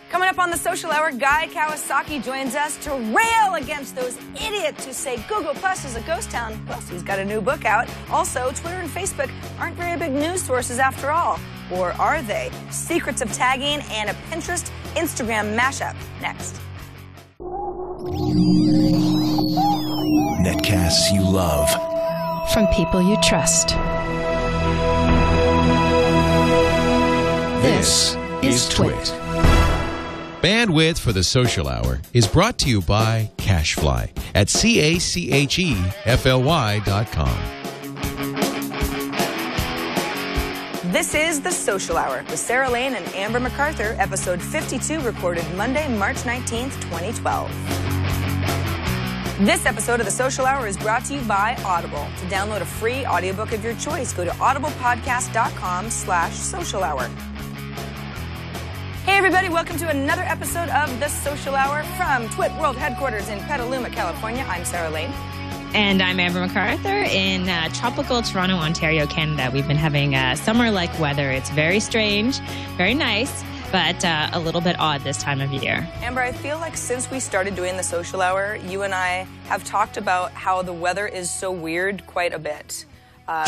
Coming up on the Social Hour, Guy Kawasaki joins us to rail against those idiots who say Google Plus is a ghost town. Plus, he's got a new book out. Also, Twitter and Facebook aren't very big news sources after all. Or are they? Secrets of tagging and a Pinterest Instagram mashup. Next. Netcasts you love. From people you trust. This is Twit. Bandwidth for the Social Hour is brought to you by CacheFly at CacheFly.com. This is the Social Hour with Sarah Lane and Amber MacArthur, episode 52, recorded Monday, March 19th, 2012. This episode of the Social Hour is brought to you by Audible. To download a free audiobook of your choice, go to audiblepodcast.com/social hour. Hey everybody, welcome to another episode of the Social Hour from Twit World Headquarters in Petaluma, California. I'm Sarah Lane. And I'm Amber MacArthur in tropical Toronto, Ontario, Canada. We've been having summer-like weather. It's very strange, very nice, but a little bit odd this time of year. Amber, I feel like since we started doing the Social Hour, you and I have talked about how the weather is so weird quite a bit.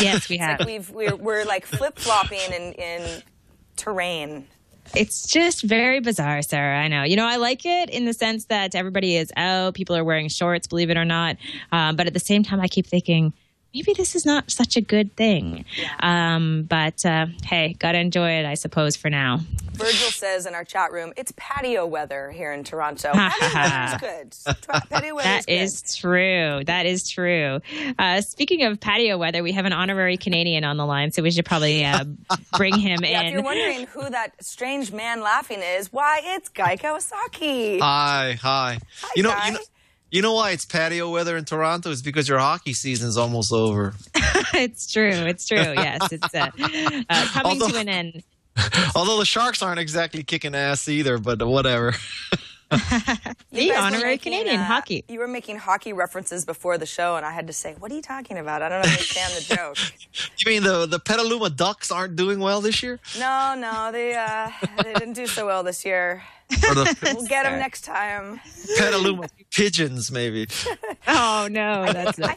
Yes, we have. Like we're like flip-flopping in terrain. It's just very bizarre, Sarah. I know. You know, I like it in the sense that everybody is out. People are wearing shorts, believe it or not. But at the same time, I keep thinking, maybe this is not such a good thing. Yeah. But hey, gotta enjoy it, I suppose, for now. Virgil says in our chat room, it's patio weather here in Toronto. Patio weather is good. Patio weather That is true. That is true. Speaking of patio weather, we have an honorary Canadian on the line, so we should probably bring him in. If you're wondering who that strange man laughing is, why, it's Guy Kawasaki. Hi. Hi, Guy. You know why it's patio weather in Toronto? It's because your hockey season is almost over. It's true. It's true. Yes, it's coming to an end. Although the Sharks aren't exactly kicking ass either, but whatever. The honorary Canadian hockey. You were making hockey references before the show, and I had to say, what are you talking about? I don't understand the joke. You mean the Petaluma Ducks aren't doing well this year? No, they didn't do so well this year. We'll get them next time. Petaluma Pigeons, maybe. Oh no, that's it.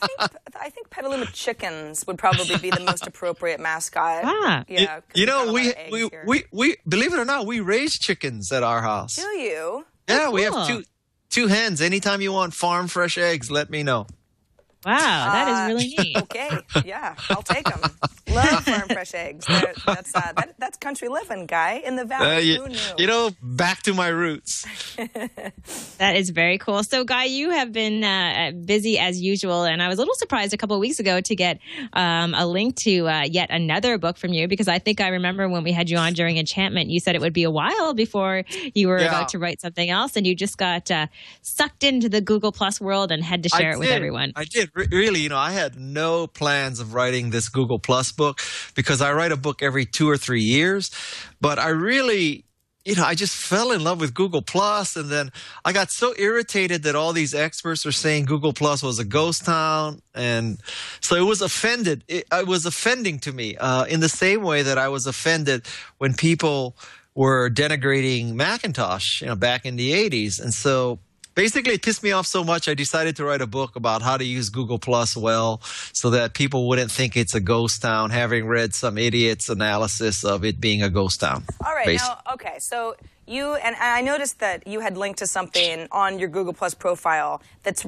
I think Petaluma Chickens would probably be the most appropriate mascot. Yeah, you know, we believe it or not, we raise chickens at our house. Do you? Yeah, Oh, we cool. have two hens. Anytime you want farm fresh eggs, let me know. Wow, that is really neat. Okay, yeah, I'll take them. Love farm fresh eggs. That's country living, Guy, in the valley. Who knew? You know, back to my roots. That is very cool. So, Guy, you have been busy as usual, and I was a little surprised a couple of weeks ago to get a link to yet another book from you, because I think I remember when we had you on during Enchantment, you said it would be a while before you were about to write something else, and you just got sucked into the Google Plus world and had to share it with everyone. I did. Really, you know, I had no plans of writing this Google Plus book because I write a book every 2 or 3 years. But I really, I just fell in love with Google Plus, and then I got so irritated that all these experts are saying Google Plus was a ghost town, and so it was offending to me in the same way that I was offended when people were denigrating Macintosh, back in the 80s. And so basically, it pissed me off so much, I decided to write a book about how to use Google Plus well so that people wouldn't think it's a ghost town, having read some idiot's analysis of it being a ghost town. All right. Now, okay, so you, and I noticed that you had linked to something on your Google Plus profile that's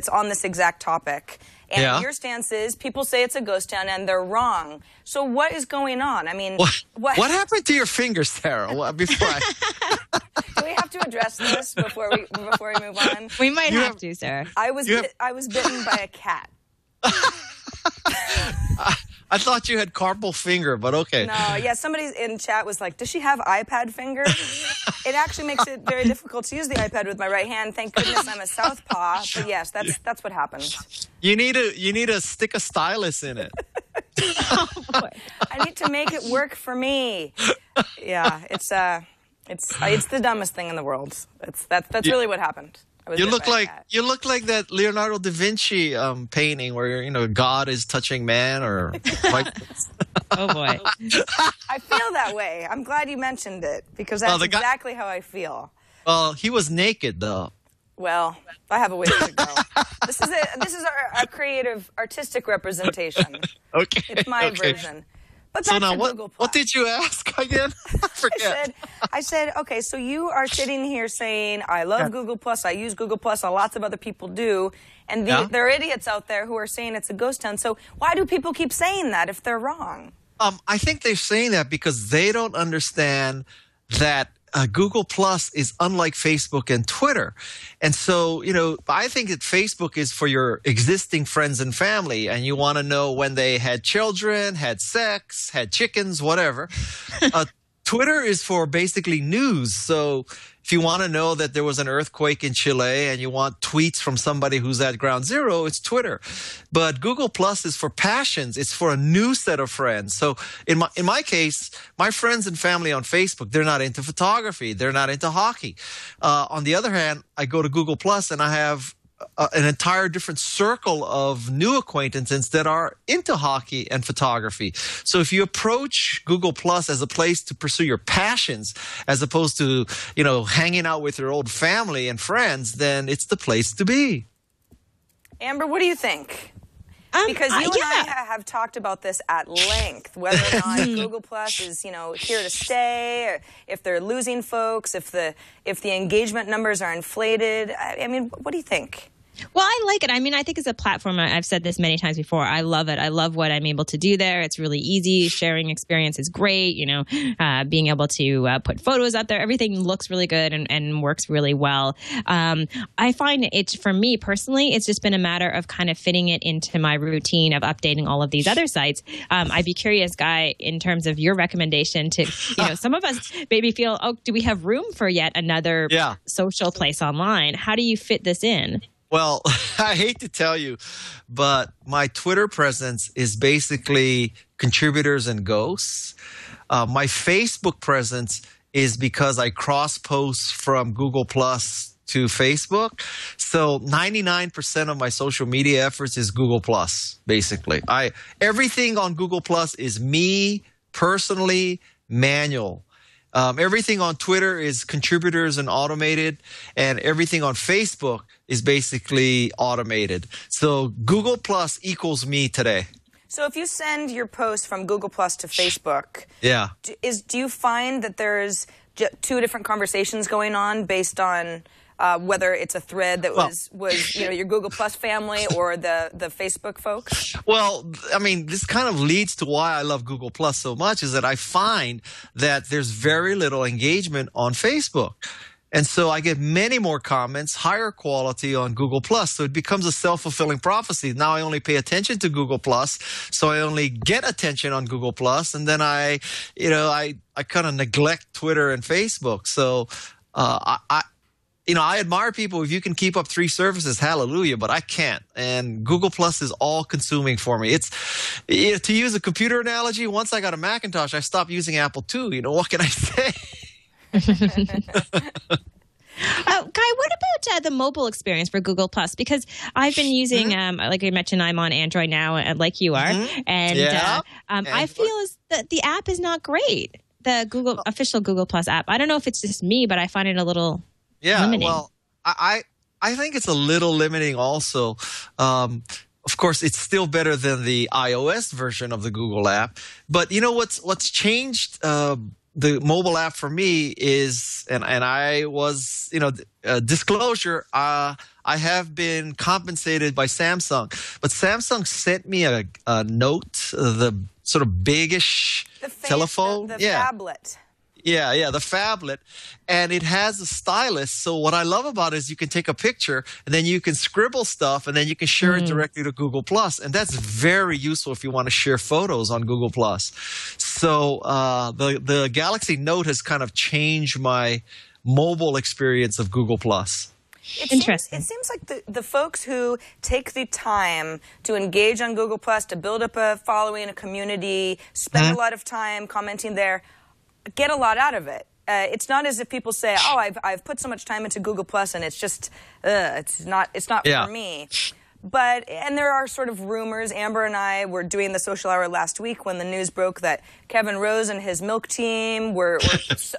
on this exact topic. And your stance is people say it's a ghost town and they're wrong. So what is going on? I mean, what happened to your fingers, Sarah? Before do we have to address this before we move on? We might have to, Sarah. I was bitten by a cat. I thought you had carpal finger, but okay. No, yeah, somebody in chat was like, does she have iPad finger? It actually makes it very difficult to use the iPad with my right hand. Thank goodness I'm a southpaw. But yes, that's what happens. You need to stick a stylus in it. Oh, boy. I need to make it work for me. Yeah, it's the dumbest thing in the world. That's really what happened. I was You bit look by a like cat. you look like that Leonardo da Vinci painting where God is touching man, or like, Oh boy. I feel that way. I'm glad you mentioned it because that's the guy- exactly how I feel. well, he was naked though. Well, I have a ways to go. This is our creative, artistic representation. Okay, It's my okay. version. But So back now, to what Google Plus. what did you ask again? I forget. I said, okay, so you are sitting here saying, I love Google Plus, I use Google Plus, lots of other people do, and there are idiots out there who are saying it's a ghost town. So why do people keep saying that if they're wrong? I think they're saying that because they don't understand that Google Plus is unlike Facebook and Twitter. And so, I think that Facebook is for your existing friends and family, and you want to know when they had children, had sex, had chickens, whatever. Twitter is for basically news. So if you want to know that there was an earthquake in Chile and you want tweets from somebody who's at ground zero, it's Twitter. But Google Plus is for passions. It's for a new set of friends. So in my case, my friends and family on Facebook, they're not into photography. They're not into hockey. On the other hand, I go to Google Plus and I have an entire different circle of new acquaintances that are into hockey and photography. So if you approach Google Plus as a place to pursue your passions, as opposed to, hanging out with your old family and friends, then it's the place to be. Amber, what do you think? Because you and I have talked about this at length, whether or not Google Plus is, here to stay, or if they're losing folks, if the engagement numbers are inflated. I mean, what do you think? Well, I like it. I mean, I think it's a platform. I've said this many times before. I love it. I love what I'm able to do there. It's really easy. Sharing experience is great. Being able to put photos out there. Everything looks really good and works really well. I find for me personally, it's just been a matter of kind of fitting it into my routine of updating all of these other sites. I'd be curious, Guy, in terms of your recommendation to, some of us maybe feel, do we have room for yet another social place online? How do you fit this in? Well, I hate to tell you, but my Twitter presence is basically contributors and ghosts. My Facebook presence is because I cross-post from Google Plus to Facebook. So 99% of my social media efforts is Google Plus, basically. Everything on Google Plus is me personally, manual. Everything on Twitter is contributors and automated, and everything on Facebook is basically automated. So Google Plus equals me today. So if you send your post from Google Plus to Facebook, do you find that there's two different conversations going on based on whether it's a thread that was your Google Plus family or the Facebook folks? Well, I mean, this kind of leads to why I love Google Plus so much, is that I find that there's very little engagement on Facebook. And so I get many more comments, higher quality on Google Plus. So it becomes a self-fulfilling prophecy. Now I only pay attention to Google Plus, so I only get attention on Google Plus, and then I kind of neglect Twitter and Facebook. So I admire people. If you can keep up 3 services, hallelujah, but I can't. And Google Plus is all consuming for me. It's, to use a computer analogy, once I got a Macintosh, I stopped using Apple II. What can I say? Guy, what about the mobile experience for Google Plus? Because I've been using, like I mentioned, I'm on Android now, like you are, and I feel as that the app is not great. The official Google Plus app. I don't know if it's just me, but I find it a little limiting. Well, I think it's a little limiting also. Of course, it's still better than the iOS version of the Google app. But what's changed the mobile app for me is, and I was, disclosure, I have been compensated by Samsung. But Samsung sent me a Note, the sort of biggish telephone. The phablet. Yeah, the phablet. And it has a stylus. So what I love about it is you can take a picture and then you can scribble stuff and then you can share it directly to Google Plus. And that's very useful if you want to share photos on Google Plus. So the Galaxy Note has kind of changed my mobile experience of Google Plus. Interesting. It seems like the folks who take the time to engage on Google Plus, to build up a following, a community, spend a lot of time commenting there, get a lot out of it. it's not as if people say, "Oh, I've put so much time into Google Plus, and it's just it's not for me." And there are sort of rumors. Amber and I were doing the social hour last week when the news broke that Kevin Rose and his Milk team were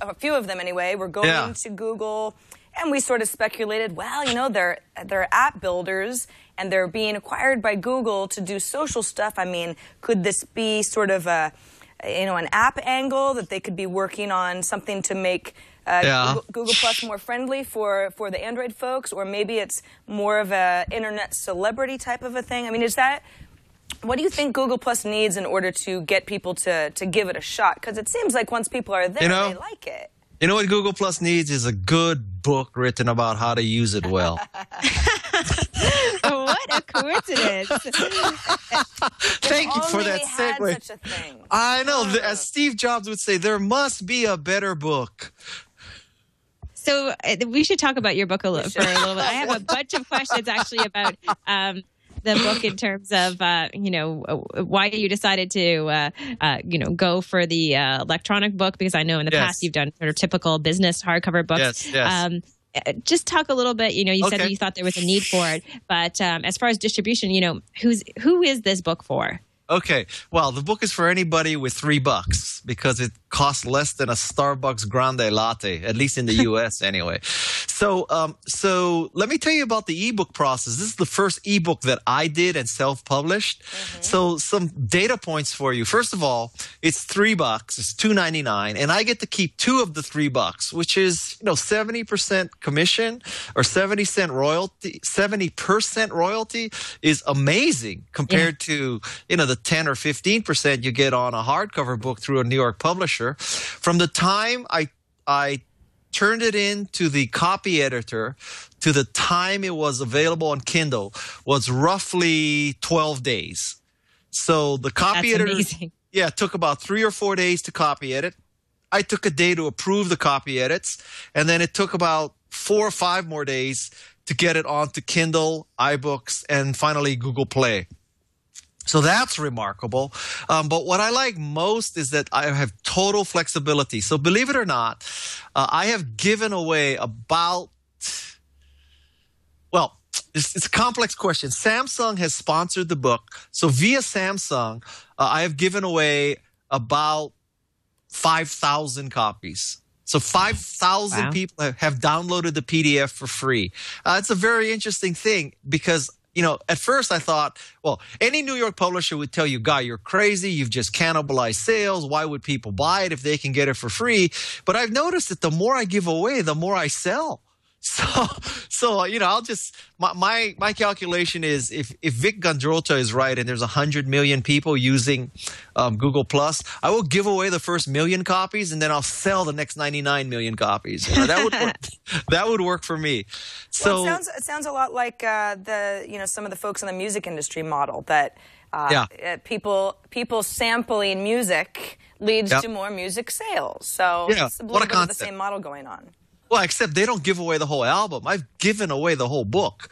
a few of them anyway, were going to Google. And we sort of speculated, well, they're app builders and they're being acquired by Google to do social stuff. I mean, could this be sort of an app angle that they could be working on something to make Google Plus more friendly for the Android folks, or maybe it's more of a internet celebrity type of a thing? I mean, what do you think Google Plus needs in order to get people to give it a shot? Because it seems like once people are there, they like it. You know what Google Plus needs is a good book written about how to use it well. What a coincidence. Thank you for that segue. Such a thing. I know. As Steve Jobs would say, there must be a better book. So we should talk about your book for a little bit. I have a bunch of questions actually about the book in terms of, why you decided to, go for the electronic book, because I know in the past you've done sort of typical business hardcover books. Yes. Just talk a little bit, you said that you thought there was a need for it, but as far as distribution, who is this book for? Okay. Well, the book is for anybody with $3 because it costs less than a Starbucks Grande Latte, at least in the U.S. anyway. So let me tell you about the ebook process. This is the first ebook that I did and self-published. Mm-hmm. So some data points for you. First of all, it's $3. It's $2.99, and I get to keep 2 of the $3, which is 70% commission or 70% royalty is amazing compared to the 10 or 15% you get on a hardcover book through a New York publisher. From the time I turned it into the copy editor to the time it was available on Kindle was roughly 12 days. So the copy editor took about 3 or 4 days to copy edit. I took a day to approve the copy edits, and then it took about 4 or 5 more days to get it onto Kindle, iBooks, and finally Google Play. So that's remarkable. But what I like most is that I have total flexibility. So believe it or not, I have given away it's a complex question. Samsung has sponsored the book. So via Samsung, I have given away about 5,000 copies. So 5,000 people have downloaded the PDF for free. It's a very interesting thing because at first I thought, well, any New York publisher would tell you, Guy, you're crazy. You've just cannibalized sales. Why would people buy it if they can get it for free? But I've noticed that the more I give away, the more I sell. So I'll just my calculation is if Vic Gandrota is right and there's 100 million people using Google Plus, I will give away the first 1 million copies and then I'll sell the next 99 million copies. That would work. That would work for me. So it sounds a lot like some of the folks in the music industry model that people sampling music leads to more music sales. So it's a little bit of the same model going on. Well, except they don't give away the whole album. I've given away the whole book.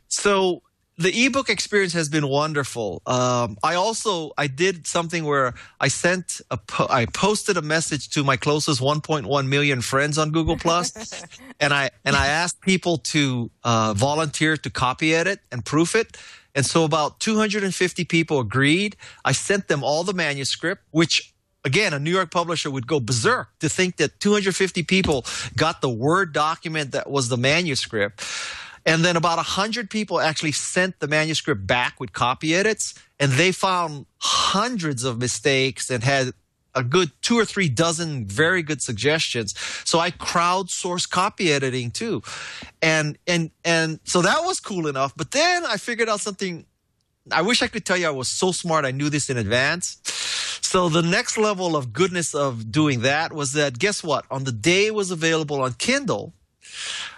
So the ebook experience has been wonderful. I did something where I posted a message to my closest 1.1 million friends on Google Plus, and I asked people to volunteer to copy edit and proof it. And so about 250 people agreed. I sent them all the manuscript, which again, a New York publisher would go berserk to think that 250 people got the Word document that was the manuscript. And then about 100 people actually sent the manuscript back with copy edits, and they found hundreds of mistakes and had a good 2 or 3 dozen very good suggestions. So I crowdsourced copy editing too. And so that was cool enough. But then I figured out something. I wish I could tell you I was so smart I knew this in advance. So the next level of goodness of doing that was that, guess what? On the day it was available on Kindle,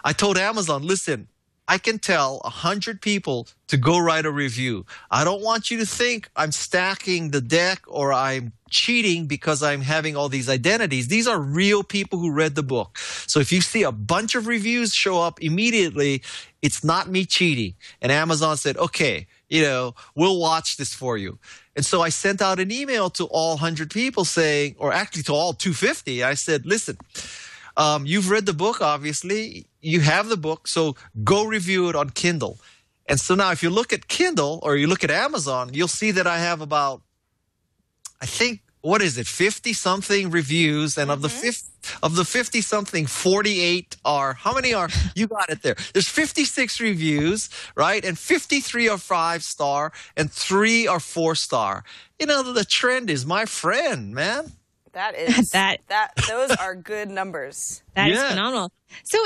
I told Amazon, listen, I can tell 100 people to go write a review. I don't want you to think I'm stacking the deck or I'm cheating because I'm having all these identities. These are real people who read the book. So if you see a bunch of reviews show up immediately, it's not me cheating. And Amazon said, okay, we'll watch this for you. And so I sent out an email to all 100 people saying, or actually to all 250. I said, listen, you've read the book, obviously. You have the book, so go review it on Kindle. And so now if you look at Kindle or you look at Amazon, you'll see that I have about, I think, 50-something reviews. And of the 50-something, 48 are, how many are, you got it there. There's 56 reviews, right? And 53 are 5-star and 3 are 4-star. The trend is my friend, man. That is those are good numbers. That is phenomenal. So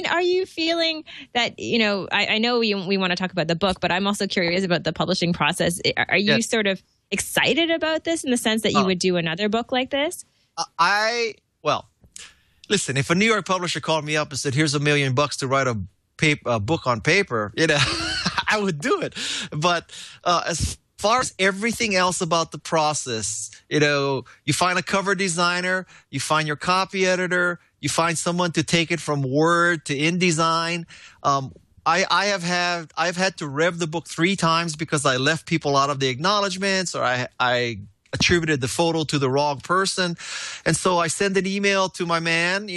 are you feeling that, I know we want to talk about the book, but I'm also curious about the publishing process. Are you sort of excited about this in the sense that you would do another book like this? Listen, if a New York publisher called me up and said, here's $1 million to write a book on paper, I would do it. But as far as everything else about the process, you find a cover designer, you find your copy editor, you find someone to take it from Word to InDesign. I've had to rev the book 3 times because I left people out of the acknowledgments, or I attributed the photo to the wrong person. And so I send an email to my man,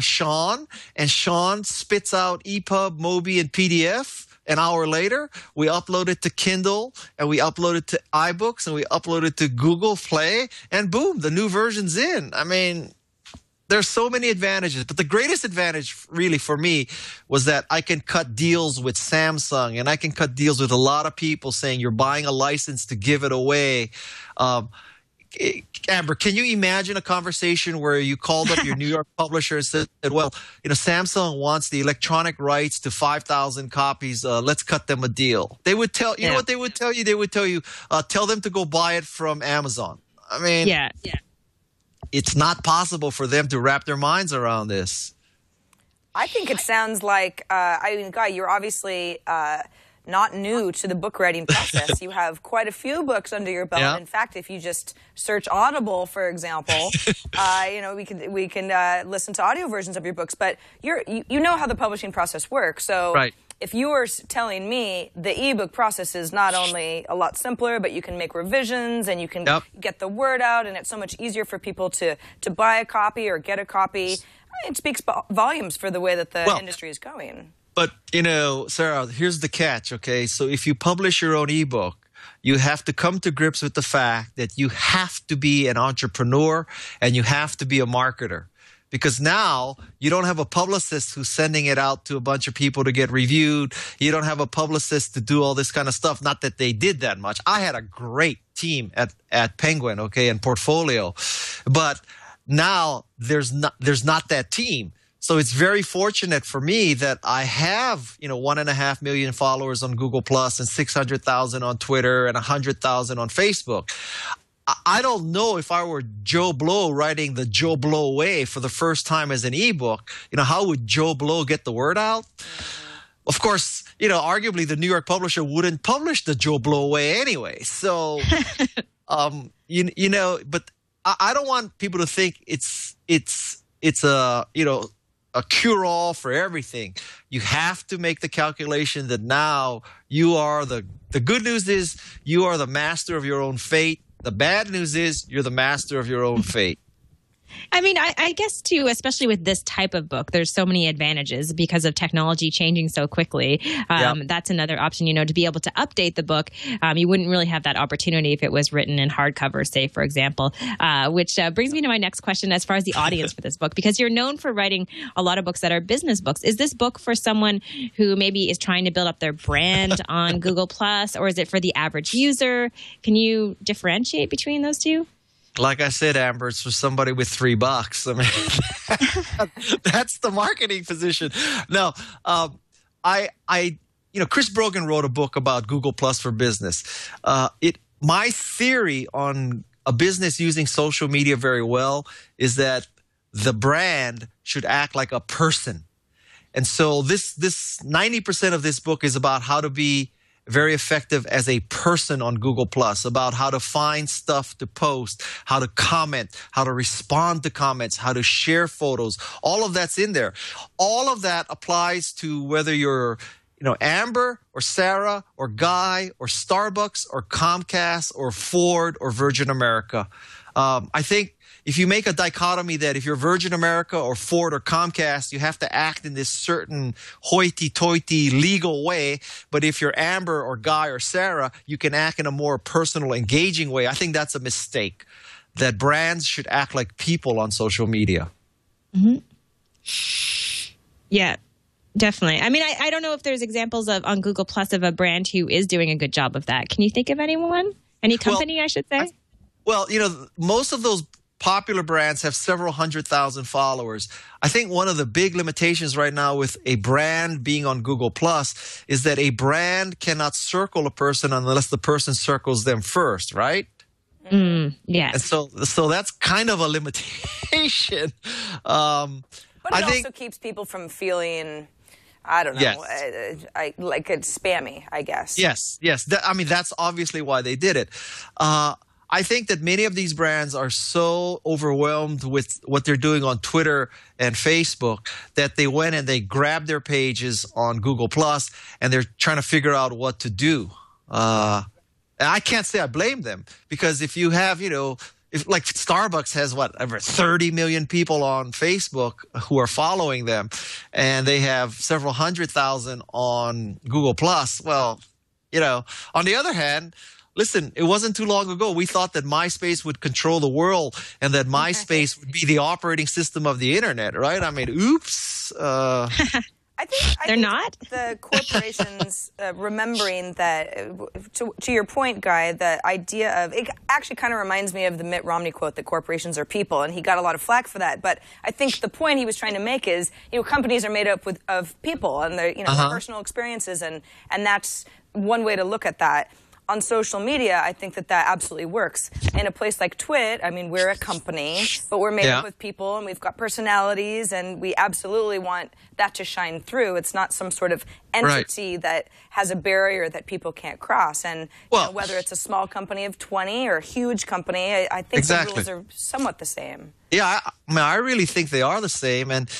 Sean, and Sean spits out EPUB, Mobi, and PDF. An hour later, we upload it to Kindle, and we upload it to iBooks, and we upload it to Google Play, and boom, the new version's in. I mean, there's so many advantages, but the greatest advantage really for me was that I can cut deals with Samsung, and I can cut deals with a lot of people saying you're buying a license to give it away. Amber, can you imagine a conversation where you called up your New York publisher and said, well, Samsung wants the electronic rights to 5,000 copies. Let's cut them a deal. They would tell, you know what they would tell you? They would tell you, tell them to go buy it from Amazon. I mean, it's not possible for them to wrap their minds around this. I think it sounds like, Guy, you're obviously not new to the book writing process. You have quite a few books under your belt. In fact, if you just search Audible, for example, we can listen to audio versions of your books. But you know how the publishing process works. So if you were telling me the ebook process is not only a lot simpler, but you can make revisions and you can get the word out, and it's so much easier for people to buy a copy or get a copy. It speaks volumes for the way that the industry is going. But, Sarah, here's the catch, okay? So if you publish your own ebook, you have to come to grips with the fact that you have to be an entrepreneur and you have to be a marketer. Because now you don't have a publicist who's sending it out to a bunch of people to get reviewed. You don't have a publicist to do all this kind of stuff. Not that they did that much. I had a great team at Penguin, okay, and Portfolio. But now there's not that team. So it's very fortunate for me that I have, 1.5 million followers on Google Plus and 600,000 on Twitter and 100,000 on Facebook. I don't know if I were Joe Blow writing the Joe Blow way for the first time as an ebook, how would Joe Blow get the word out? Of course, arguably the New York publisher wouldn't publish the Joe Blow way anyway. So, but I don't want people to think it's a cure-all for everything. You have to make the calculation that now you are the good news is you are the master of your own fate. The bad news is you're the master of your own fate. I mean, I guess, too, especially with this type of book, there's so many advantages because of technology changing so quickly. That's another option, to be able to update the book. You wouldn't really have that opportunity if it was written in hardcover, say, for example, which brings me to my next question as far as the audience for this book, because you're known for writing a lot of books that are business books. Is this book for someone who maybe is trying to build up their brand on Google Plus, or is it for the average user? Can you differentiate between those two? Like I said, Amber, it's for somebody with $3. I mean, that's the marketing position. No, Chris Brogan wrote a book about Google Plus for business. My theory on a business using social media very well is that the brand should act like a person. And so this 90% of this book is about how to be very effective as a person on Google Plus, about how to find stuff to post, how to comment, how to respond to comments, how to share photos. All of that's in there. All of that applies to whether you're Amber or Sarah or Guy or Starbucks or Comcast or Ford or Virgin America. I think if you make a dichotomy that if you're Virgin America or Ford or Comcast, you have to act in this certain hoity-toity legal way. But if you're Amber or Guy or Sarah, you can act in a more personal, engaging way. I think that's a mistake, that brands should act like people on social media. Mm-hmm. Yeah, definitely. I mean, I don't know if there's examples on Google Plus of a brand who is doing a good job of that. Can you think of anyone? Any company, I should say? Most of those popular brands have several 100,000 followers. I think one of the big limitations right now with a brand being on Google Plus is that a brand cannot circle a person unless the person circles them first, right? Yes. And so that's kind of a limitation. But it also keeps people from feeling, I don't know, like it's spammy, I guess. Yes. That's obviously why they did it. I think that many of these brands are so overwhelmed with what they're doing on Twitter and Facebook that they went and they grabbed their pages on Google Plus and they're trying to figure out what to do. And I can't say I blame them, because if you have, if like Starbucks has over 30 million people on Facebook who are following them, and they have several 100,000 on Google Plus. Well, on the other hand, listen, it wasn't too long ago we thought that MySpace would control the world and that MySpace would be the operating system of the internet, right? I mean, oops. I think they're not. The corporations remembering that, to your point, Guy, the idea of it actually kind of reminds me of the Mitt Romney quote that corporations are people, and he got a lot of flack for that. But I think the point he was trying to make is, companies are made up of people and their their personal experiences, and that's one way to look at that. On social media, I think that absolutely works. In a place like Twit, I mean, we're a company, but we're made up of people, and we've got personalities, and we absolutely want that to shine through. It's not some sort of entity that has a barrier that people can't cross. And whether it's a small company of 20 or a huge company, I think the rules are somewhat the same. Yeah, I really think they are the same. And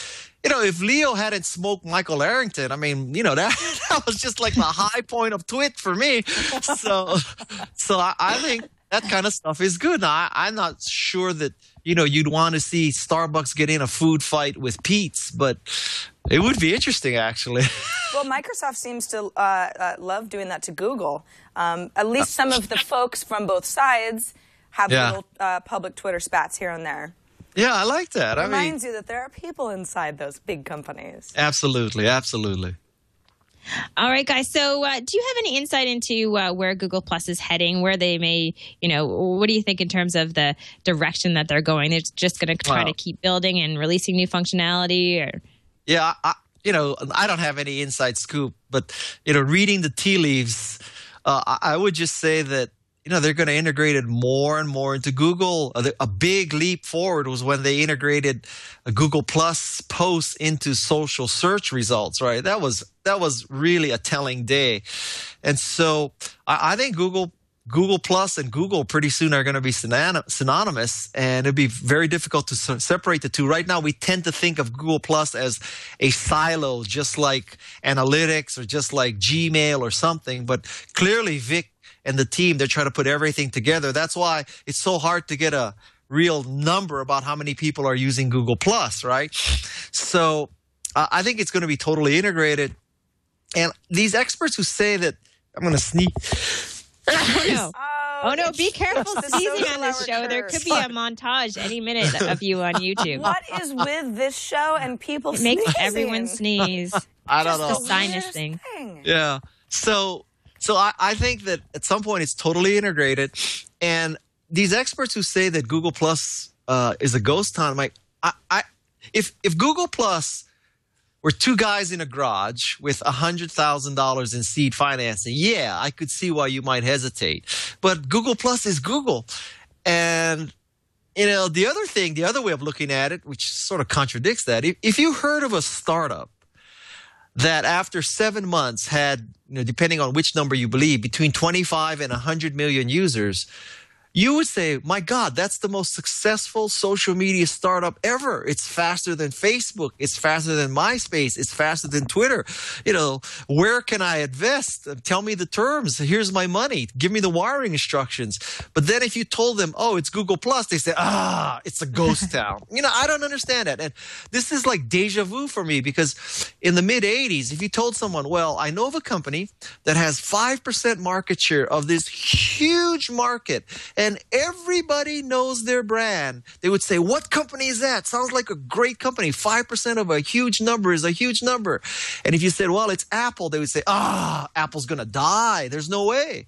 if Leo hadn't smoked Michael Arrington, I mean, that was just like the high point of Twit for me. So I think that kind of stuff is good. Now, I'm not sure that, you'd want to see Starbucks get in a food fight with Pete's, but it would be interesting, actually. Well, Microsoft seems to love doing that to Google. At least some of the folks from both sides have little public Twitter spats here and there. Yeah, I like that. It reminds you that there are people inside those big companies. Absolutely. All right, guys. So do you have any insight into where Google Plus is heading, where they may, what do you think in terms of the direction that they're going? They're just going to try to keep building and releasing new functionality? Or? Yeah, I don't have any inside scoop, but, reading the tea leaves, I would just say that, they're going to integrate it more and more into Google. A big leap forward was when they integrated Google Plus posts into social search results, right? That was really a telling day. And so I think Google Plus and Google pretty soon are going to be synonymous, and it'd be very difficult to separate the two. Right now, we tend to think of Google Plus as a silo, just like analytics or just like Gmail or something. But clearly, Vic and the team, they're trying to put everything together. That's why it's so hard to get a real number about how many people are using Google Plus, right? So I think it's going to be totally integrated. And these experts who say that, I'm going to sneak. Oh, no, be careful sneezing on this show. There could be a montage any minute of you on YouTube. What is with this show and people sneezing? It makes everyone sneeze. I don't know. It's a sinus thing. Yeah. So I think that at some point it's totally integrated. And these experts who say that Google Plus is a ghost town, I'm like, if Google Plus were two guys in a garage with $100,000 in seed financing, yeah, I could see why you might hesitate. But Google Plus is Google. And, the other way of looking at it, which sort of contradicts that, if you heard of a startup that after 7 months had, depending on which number you believe, between 25 and 100 million users, you would say, my God, that's the most successful social media startup ever. It's faster than Facebook. It's faster than MySpace. It's faster than Twitter. Where can I invest? Tell me the terms. Here's my money. Give me the wiring instructions. But then if you told them, oh, it's Google Plus, they say, it's a ghost town. I don't understand that. And this is like deja vu for me, because in the mid 80s, if you told someone, well, I know of a company that has 5% market share of this huge market, and everybody knows their brand, they would say, what company is that? Sounds like a great company. 5% of a huge number is a huge number. And if you said, well, it's Apple, they would say, Apple's going to die. There's no way.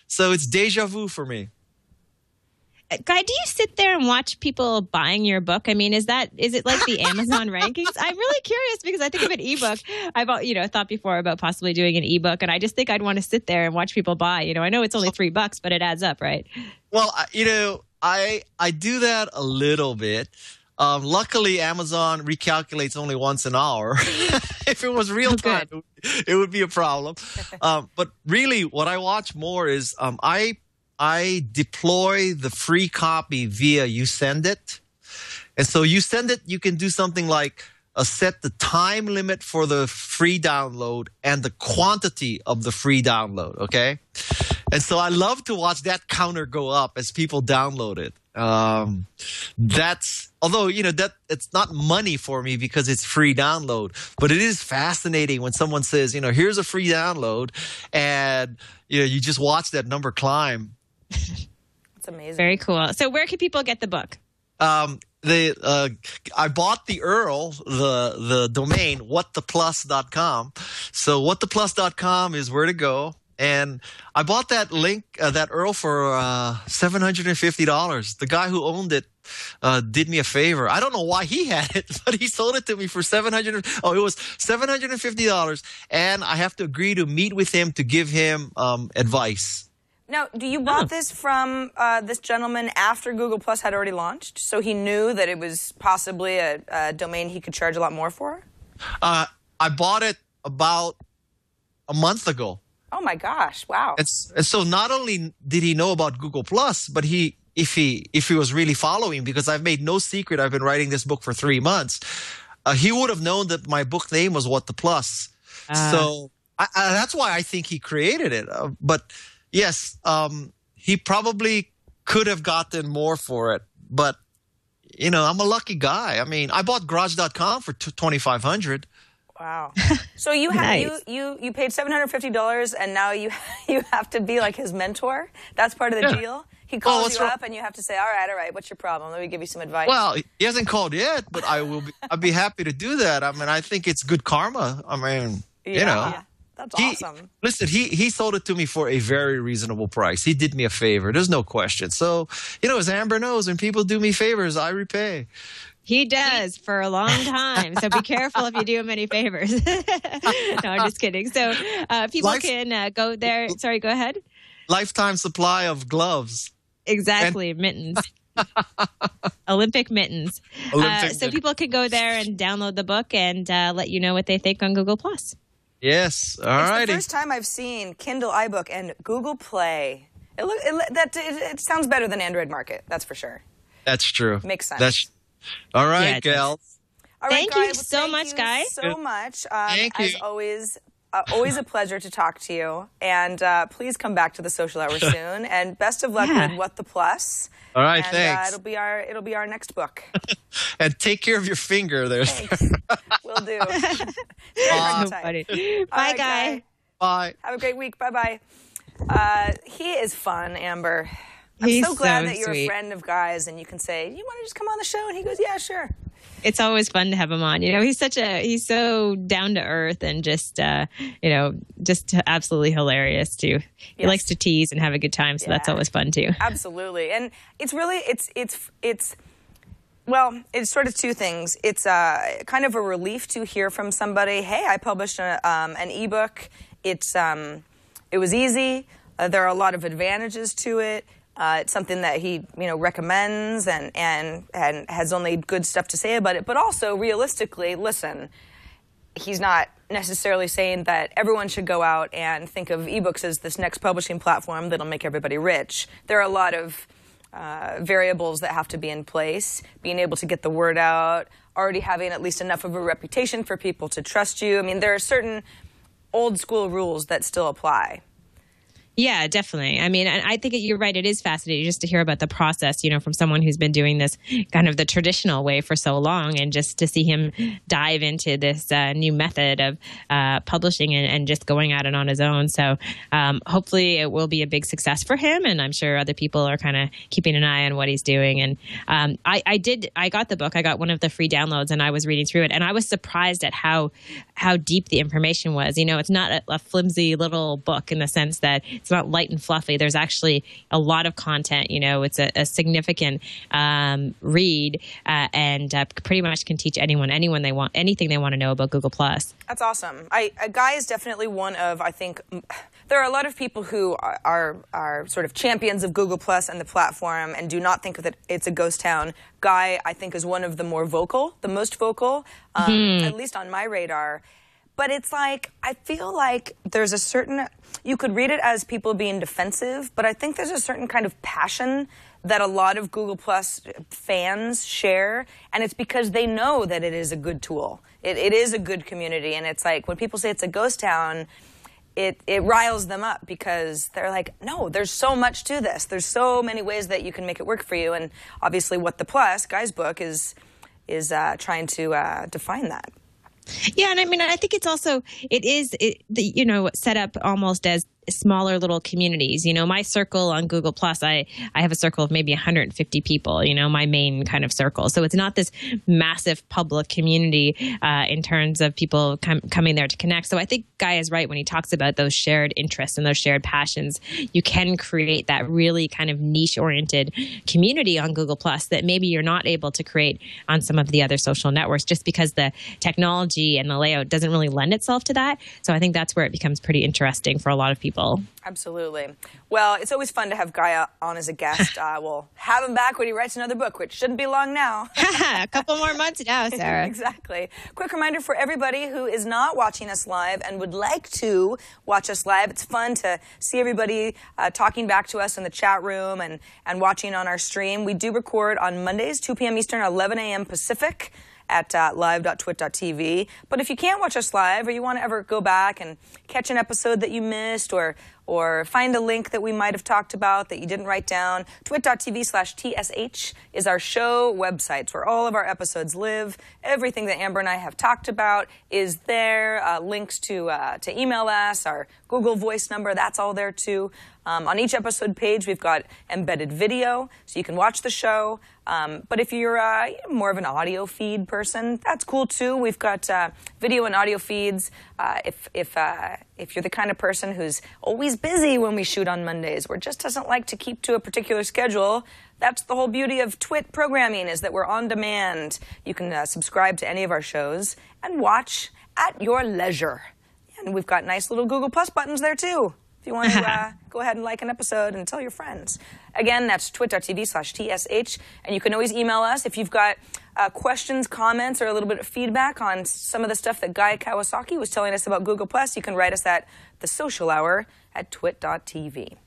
So it's deja vu for me. Guy, do you sit there and watch people buying your book? I mean, is it like the Amazon rankings? I'm really curious because I think of an ebook. I've thought before about possibly doing an ebook, and I just think I'd want to sit there and watch people buy. I know it's only $3, but it adds up, right? Well, I do that a little bit. Luckily, Amazon recalculates only once an hour. If it was real time, it would be a problem. But really, what I watch more is I deploy the free copy via YouSendIt. And so YouSendIt, you can do something like set the time limit for the free download and the quantity of the free download, okay? And so I love to watch that counter go up as people download it. Although it's not money for me because it's free download, but it is fascinating when someone says, here's a free download, and you just watch that number climb. It's amazing. Very cool. So where can people get the book? I bought the URL, the domain, whattheplus.com. So whattheplus.com is where to go. And I bought that link, that URL for $750. The guy who owned it did me a favor. I don't know why he had it, but he sold it to me for it was $750. And I have to agree to meet with him to give him advice. Now, do you bought this from this gentleman after Google Plus had already launched? So he knew that it was possibly a domain he could charge a lot more for? I bought it about a month ago. Oh my gosh! Wow. And so not only did he know about Google Plus, but if he was really following, because I've made no secret I've been writing this book for 3 months, he would have known that my book name was What the Plus. So that's why I think he created it. But yes, he probably could have gotten more for it. But I'm a lucky guy. I mean, I bought Garage.com for $2,500. Wow. So you have you paid $750, and now you have to be like his mentor. That's part of the deal. He calls you up, and you have to say, all right, what's your problem? Let me give you some advice. Well, he hasn't called yet, but I'd be happy to do that. I mean, I think it's good karma. I mean, that's awesome. Listen, he sold it to me for a very reasonable price. He did me a favor. There's no question. So, as Amber knows, when people do me favors, I repay. He does for a long time. So be careful if you do him any favors. No, I'm just kidding. So people can go there. Sorry, go ahead. Lifetime supply of gloves. Exactly. Mittens. Olympic mittens. So people can go there and download the book and let you know what they think on Google Plus. Yes. All right. It's the first time I've seen Kindle iBook and Google Play. It sounds better than Android Market. That's for sure. That's true. Makes sense. All right, gals. All right, thank you so much, Guy. So much. Thank you. As always a pleasure to talk to you. And please come back to the Social Hour soon. And best of luck with What the Plus. All right, and, thanks. It'll be our next book. And take care of your finger there. Thanks. Will do. Bye, right, Guy. Bye. Have a great week. Bye-bye. He is fun, Amber. He's I'm so glad that sweet. you're a friend of Guy's, and you can say, you want to just come on the show? And he goes, yeah, sure. It's always fun to have him on. He's so down to earth and just just absolutely hilarious too. He likes to tease and have a good time, so that's always fun too. Absolutely. And it's really it's sort of two things. It's kind of a relief to hear from somebody, hey, I published an ebook. It was easy. There are a lot of advantages to it. It's something that he, recommends and has only good stuff to say about it. But also, realistically, listen, he's not necessarily saying that everyone should go out and think of ebooks as this next publishing platform that'll make everybody rich. There are a lot of variables that have to be in place, being able to get the word out, already having at least enough of a reputation for people to trust you. I mean, there are certain old school rules that still apply. Yeah, definitely. I mean, I think you're right. It is fascinating just to hear about the process, from someone who's been doing this kind of the traditional way for so long, and just to see him dive into this new method of publishing and just going at it on his own. So hopefully it will be a big success for him, and I'm sure other people are kind of keeping an eye on what he's doing. And I got the book. I got one of the free downloads, and I was reading through it, and I was surprised at how deep the information was. It's not a flimsy little book in the sense that it's not light and fluffy. There's actually a lot of content. It's a significant read, and pretty much can teach anything they want to know about Google+. That's awesome. Guy is definitely one of, I think, there are a lot of people who are sort of champions of Google+ and the platform and do not think that it's a ghost town. Guy, I think, is one of the most vocal, at least on my radar. But it's like, I feel like there's a certain, you could read it as people being defensive, but I think there's a certain kind of passion that a lot of Google+ fans share, and it's because they know that it is a good tool. It is a good community, and it's like, when people say it's a ghost town, it riles them up because they're like, no, there's so much to this. There's so many ways that you can make it work for you, and obviously What the Plus, Guy's book, is trying to define that. Yeah, and I mean, I think it's also, set up almost as smaller little communities. My circle on Google+, I have a circle of maybe 150 people, my main kind of circle. So it's not this massive public community in terms of people coming there to connect. So I think Guy is right when he talks about those shared interests and those shared passions. You can create that really kind of niche-oriented community on Google+, that maybe you're not able to create on some of the other social networks, just because the technology and the layout doesn't really lend itself to that. So I think that's where it becomes pretty interesting for a lot of people. Absolutely. Well, it's always fun to have Guy on as a guest. We'll have him back when he writes another book, which shouldn't be long now. A couple more months now, Sarah. Exactly. Quick reminder for everybody who is not watching us live and would like to watch us live. It's fun to see everybody talking back to us in the chat room and watching on our stream. We do record on Mondays, 2 p.m. Eastern, 11 a.m. Pacific, at live.twit.tv. But if you can't watch us live, or you want to ever go back and catch an episode that you missed, or find a link that we might have talked about that you didn't write down, twit.tv/TSH is our show website. It's where all of our episodes live. Everything that Amber and I have talked about is there. Links to email us, our Google Voice number, that's all there too. On each episode page, we've got embedded video, so you can watch the show. But if you're more of an audio feed person, that's cool too. We've got video and audio feeds. If you're the kind of person who's always busy when we shoot on Mondays, or just doesn't like to keep to a particular schedule, that's the whole beauty of Twit programming, is that we're on demand. You can subscribe to any of our shows and watch at your leisure. And we've got nice little Google Plus buttons there too, if you want to go ahead and like an episode and tell your friends. Again, that's twit.tv/TSH. And you can always email us if you've got questions, comments, or a little bit of feedback on some of the stuff that Guy Kawasaki was telling us about Google+. You can write us at thesocialhour@twit.tv.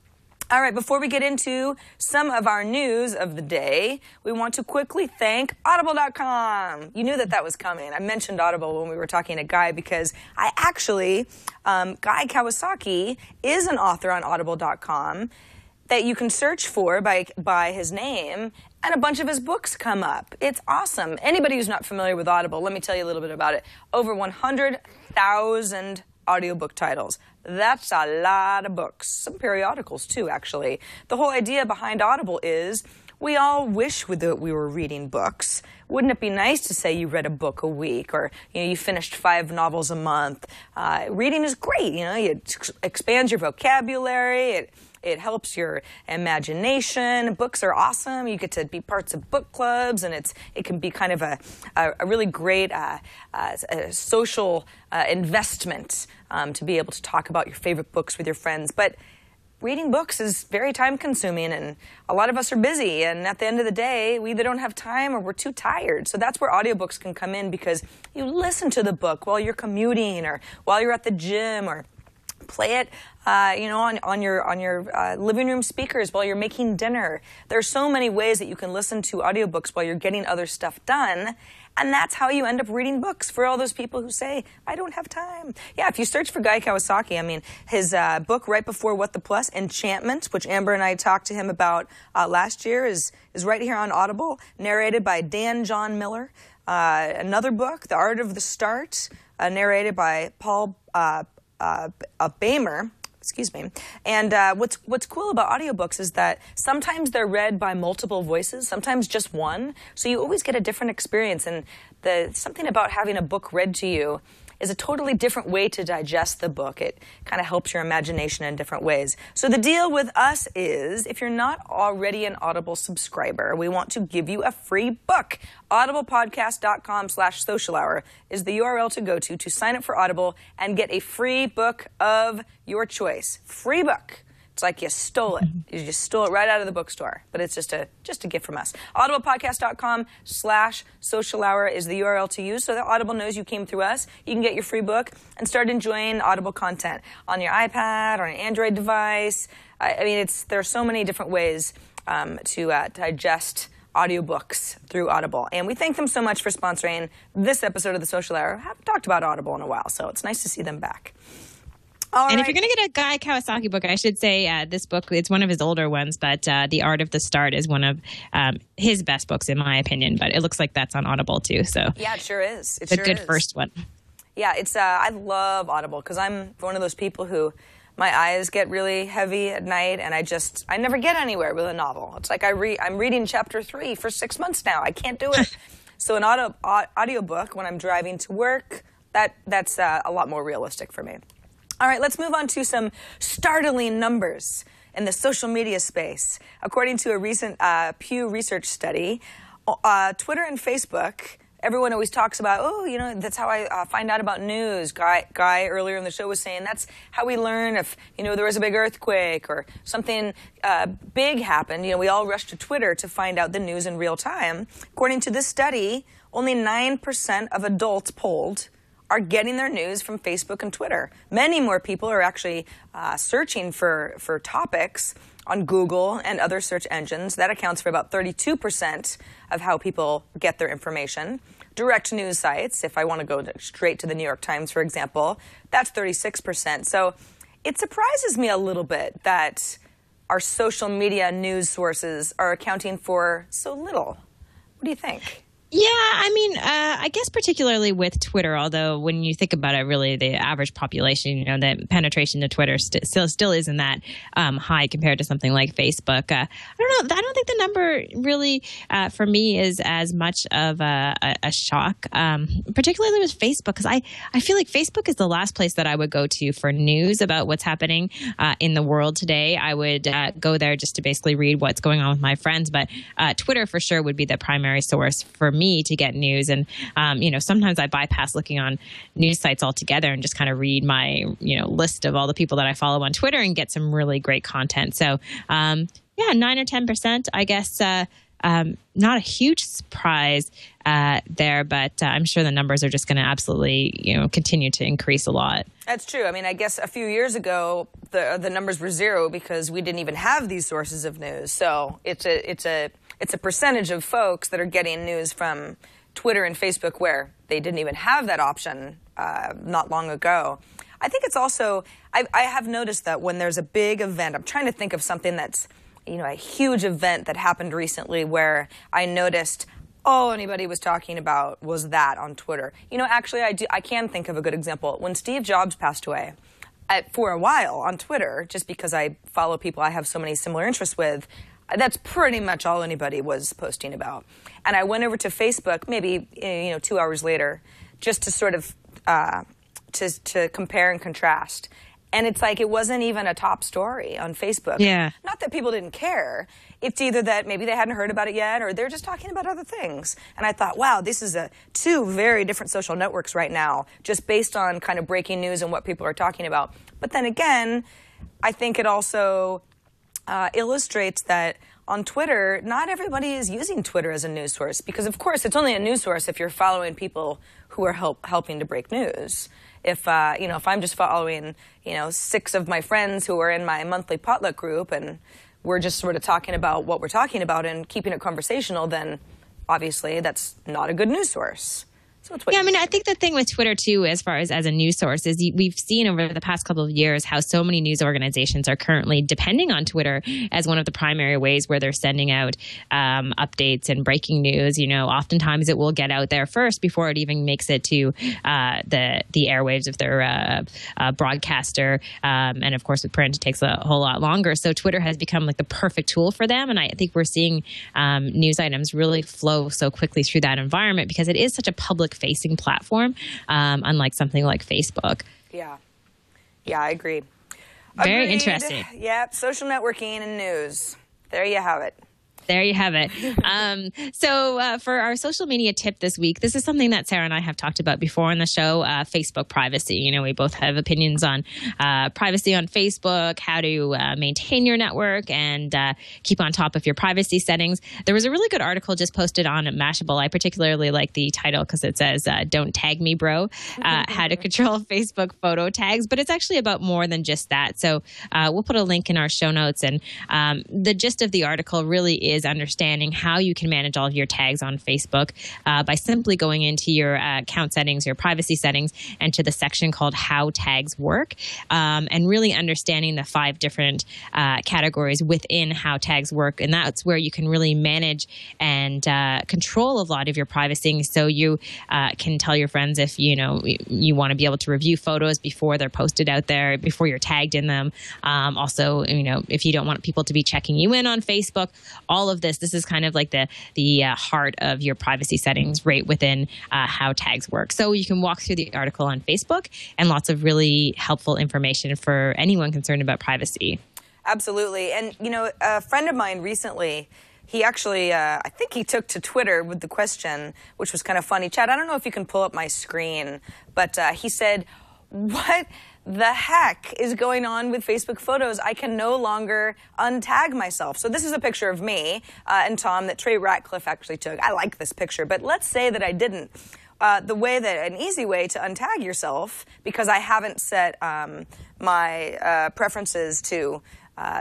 All right, before we get into some of our news of the day, we want to quickly thank Audible.com. You knew that was coming. I mentioned Audible when we were talking to Guy because Guy Kawasaki is an author on Audible.com that you can search for by his name, and a bunch of his books come up. It's awesome. Anybody who's not familiar with Audible, let me tell you a little bit about it. Over 100,000 audiobook titles. That's a lot of books. Some periodicals, too, actually. The whole idea behind Audible is we all wish that we were reading books. Wouldn't it be nice to say you read a book a week, or you finished 5 novels a month? Reading is great. It expands your vocabulary. It helps your imagination. Books are awesome. You get to be parts of book clubs, and it can be kind of a really great social investment to be able to talk about your favorite books with your friends. But reading books is very time-consuming, and a lot of us are busy. And at the end of the day, we either don't have time or we're too tired. So that's where audiobooks can come in, because you listen to the book while you're commuting, or while you're at the gym, or play it, on your living room speakers while you're making dinner. There are so many ways that you can listen to audiobooks while you're getting other stuff done. And that's how you end up reading books for all those people who say, I don't have time. Yeah, if you search for Guy Kawasaki, I mean, his book right before What the Plus, Enchantment, which Amber and I talked to him about last year, is right here on Audible, narrated by Dan John Miller. Another book, The Art of the Start, narrated by Paul Bamer. Excuse me. And what's cool about audiobooks is that sometimes they're read by multiple voices, sometimes just one. So you always get a different experience. And something about having a book read to you is a totally different way to digest the book. It kind of helps your imagination in different ways. So the deal with us is, if you're not already an Audible subscriber, we want to give you a free book. audiblepodcast.com/social hour is the URL to go to sign up for Audible and get a free book of your choice. Free book. It's like you stole it. You just stole it right out of the bookstore. But it's just a gift from us. audiblepodcast.com/social hour is the URL to use so that Audible knows you came through us. You can get your free book and start enjoying Audible content on your iPad or an Android device. I mean, there are so many different ways to digest audiobooks through Audible. And we thank them so much for sponsoring this episode of The Social Hour. I haven't talked about Audible in a while, so it's nice to see them back. If you're going to get a Guy Kawasaki book, I should say this book, it's one of his older ones, but The Art of the Start is one of his best books, in my opinion. But it looks like that's on Audible, too. So yeah, it sure is. It's a good first one. Yeah, I love Audible because I'm one of those people who my eyes get really heavy at night, and I never get anywhere with a novel. It's like I'm reading chapter 3 for 6 months now. I can't do it. So an audiobook when I'm driving to work, that's a lot more realistic for me. All right, let's move on to some startling numbers in the social media space. According to a recent Pew Research study, Twitter and Facebook, everyone always talks about, that's how I find out about news. Guy earlier in the show was saying that's how we learn if, there was a big earthquake or something big happened. We all rush to Twitter to find out the news in real time. According to this study, only 9% of adults polled are getting their news from Facebook and Twitter. Many more people are actually searching for topics on Google and other search engines. That accounts for about 32% of how people get their information. Direct news sites, if I want to go straight to the New York Times, for example, that's 36%. So it surprises me a little bit that our social media news sources are accounting for so little. What do you think? Yeah, I mean, I guess particularly with Twitter, although when you think about it, really the average population, the penetration to Twitter still isn't that high compared to something like Facebook. I don't know. I don't think the number really, for me, is as much of a shock, particularly with Facebook, because I feel like Facebook is the last place that I would go to for news about what's happening in the world today. I would go there just to basically read what's going on with my friends, but Twitter for sure would be the primary source for me to get news. And, sometimes I bypass looking on news sites altogether and just kind of read my, list of all the people that I follow on Twitter and get some really great content. So, 9 or 10%, I guess, not a huge surprise there, but I'm sure the numbers are just going to absolutely, continue to increase a lot. That's true. I mean, I guess a few years ago, the numbers were 0 because we didn't even have these sources of news. So it's a percentage of folks that are getting news from Twitter and Facebook where they didn't even have that option not long ago. I think it's also, I have noticed that when there's a big event, I'm trying to think of something that's, a huge event that happened recently where I noticed all anybody was talking about was that on Twitter. Actually, I can think of a good example. When Steve Jobs passed away, for a while on Twitter, just because I follow people I have so many similar interests with, that's pretty much all anybody was posting about. And I went over to Facebook maybe 2 hours later just to sort of to compare and contrast. And it's like it wasn't even a top story on Facebook. Yeah. Not that people didn't care. It's either that maybe they hadn't heard about it yet or they're just talking about other things. And I thought, wow, this is two very different social networks right now, just based on kind of breaking news and what people are talking about. But then again, I think it also illustrates that on Twitter, not everybody is using Twitter as a news source because, of course, it's only a news source if you're following people who are helping to break news. If if I'm just following 6 of my friends who are in my monthly potluck group and we're just sort of talking about what we're talking about and keeping it conversational, then obviously that's not a good news source. So it's what I think the thing with Twitter, too, as far as a news source, is we've seen over the past couple of years how so many news organizations are currently depending on Twitter as one of the primary ways where they're sending out updates and breaking news. Oftentimes it will get out there first before it even makes it to the airwaves of their broadcaster. And, of course, with print, it takes a whole lot longer. So Twitter has become like the perfect tool for them. And I think we're seeing news items really flow so quickly through that environment because it is such a public-facing platform, unlike something like Facebook. Yeah, I agree. Very Agreed. interesting. Yep, social networking and news. There you have it. There you have it. So for our social media tip this week, this is something that Sarah and I have talked about before on the show, Facebook privacy. We both have opinions on privacy on Facebook, how to maintain your network and keep on top of your privacy settings. There was a really good article just posted on Mashable. I particularly like the title because it says, "Don't tag me, bro," how to control Facebook photo tags. But it's actually about more than just that. So we'll put a link in our show notes. And the gist of the article really is understanding how you can manage all of your tags on Facebook by simply going into your account settings, your privacy settings, and to the section called How Tags Work, and really understanding the 5 different categories within How Tags Work. And that's where you can really manage and control a lot of your privacy. So you can tell your friends if, you want to be able to review photos before they're posted out there, before you're tagged in them. Also, if you don't want people to be checking you in on Facebook, all of this is kind of like the heart of your privacy settings right within How Tags Work. So you can walk through the article on Facebook and lots of really helpful information for anyone concerned about privacy. Absolutely. And, a friend of mine recently, he actually, I think he took to Twitter with the question, which was kind of funny. Chad, I don't know if you can pull up my screen, but he said, "What the heck is going on with Facebook photos? I can no longer untag myself." So this is a picture of me and Tom that Trey Ratcliffe actually took. I like this picture, but let's say that I didn't. An easy way to untag yourself, because I haven't set my preferences to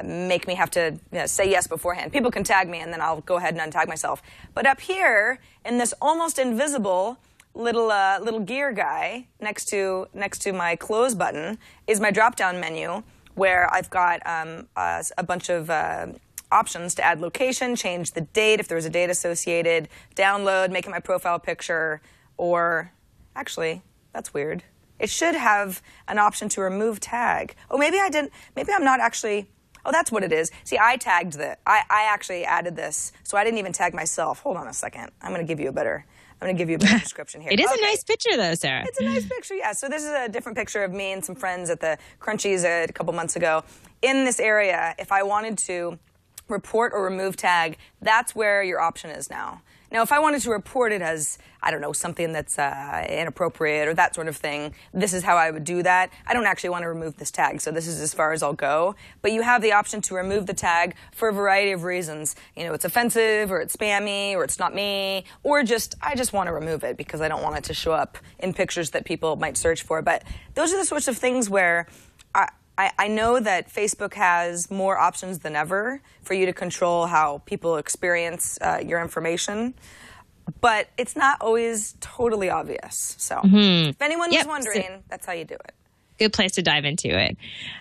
make me have to say yes beforehand. People can tag me and then I'll go ahead and untag myself. But up here in this almost invisible little gear guy next to my close button is my drop-down menu, where I've got a bunch of options to add location, change the date if there's a date associated, download, make it my profile picture, or actually, that's weird. It should have an option to remove tag. Oh, maybe I didn't. Maybe I'm not actually. Oh, that's what it is. See, I tagged I actually added this, so I didn't even tag myself. Hold on a second. I'm going to give you a better description here. It is a nice picture, though, Sarah. It's a nice picture, yeah. So this is a different picture of me and some friends at the Crunchies a couple months ago. In this area, if I wanted to report or remove tag, that's where your option is now. Now, if I wanted to report it as, I don't know, something that's inappropriate or that sort of thing, this is how I would do that. I don't actually want to remove this tag, so this is as far as I'll go. But you have the option to remove the tag for a variety of reasons. It's offensive, or it's spammy, or it's not me, or I just want to remove it because I don't want it to show up in pictures that people might search for. But those are the sorts of things where I know that Facebook has more options than ever for you to control how people experience your information, but it's not always totally obvious. So if anyone was wondering, that's how you do it. Good place to dive into it.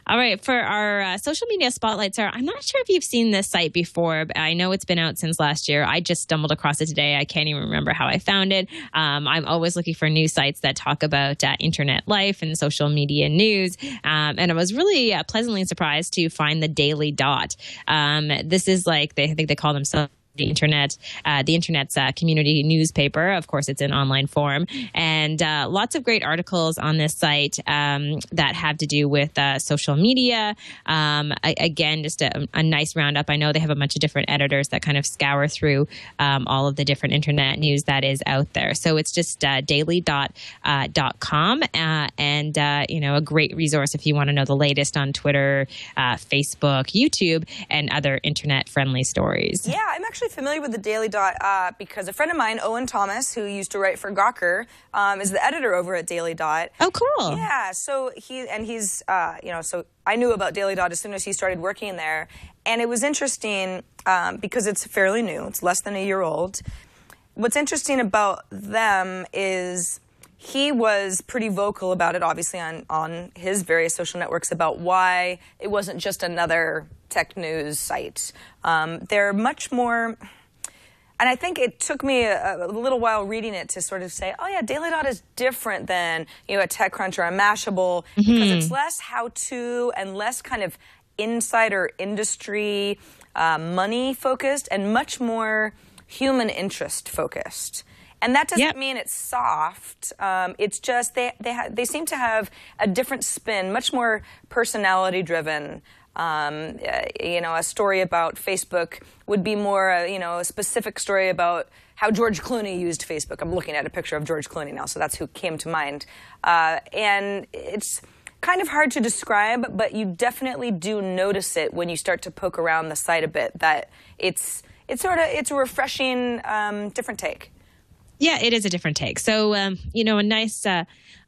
All right, for our social media spotlight, Sarah, I'm not sure if you've seen this site before, but I know it's been out since last year. I just stumbled across it today. I can't even remember how I found it. I'm always looking for new sites that talk about internet life and social media news. And I was really pleasantly surprised to find the Daily Dot. This is I think they call themselves the internet's community newspaper. Of course, it's in online form, and lots of great articles on this site that have to do with social media. Again, just a nice roundup. I know they have a bunch of different editors that kind of scour through all of the different internet news that is out there. So it's just dailydot.com, and a great resource if you want to know the latest on Twitter, Facebook, YouTube, and other internet-friendly stories. Yeah, I'm actually actually familiar with the Daily Dot because a friend of mine, Owen Thomas, who used to write for Gawker, is the editor over at Daily Dot. Oh, cool. Yeah, so he's so I knew about Daily Dot as soon as he started working there, and it was interesting because it's fairly new. It's less than a year old. What's interesting about them is he was pretty vocal about it, obviously, on his various social networks about why it wasn't just another tech news site. They're much more, and I think it took me a little while reading it to sort of say, oh yeah, Daily Dot is different than, a TechCrunch or a Mashable, because it's less how-to and less kind of insider industry money focused and much more human interest focused. And that doesn't mean it's soft. It's just they seem to have a different spin, much more personality driven. A story about Facebook would be more, a specific story about how George Clooney used Facebook. I'm looking at a picture of George Clooney now, so that's who came to mind. And it's kind of hard to describe, but you definitely do notice it when you start to poke around the site a bit. That it's a refreshing, different take. Yeah, it is a different take. So, a nice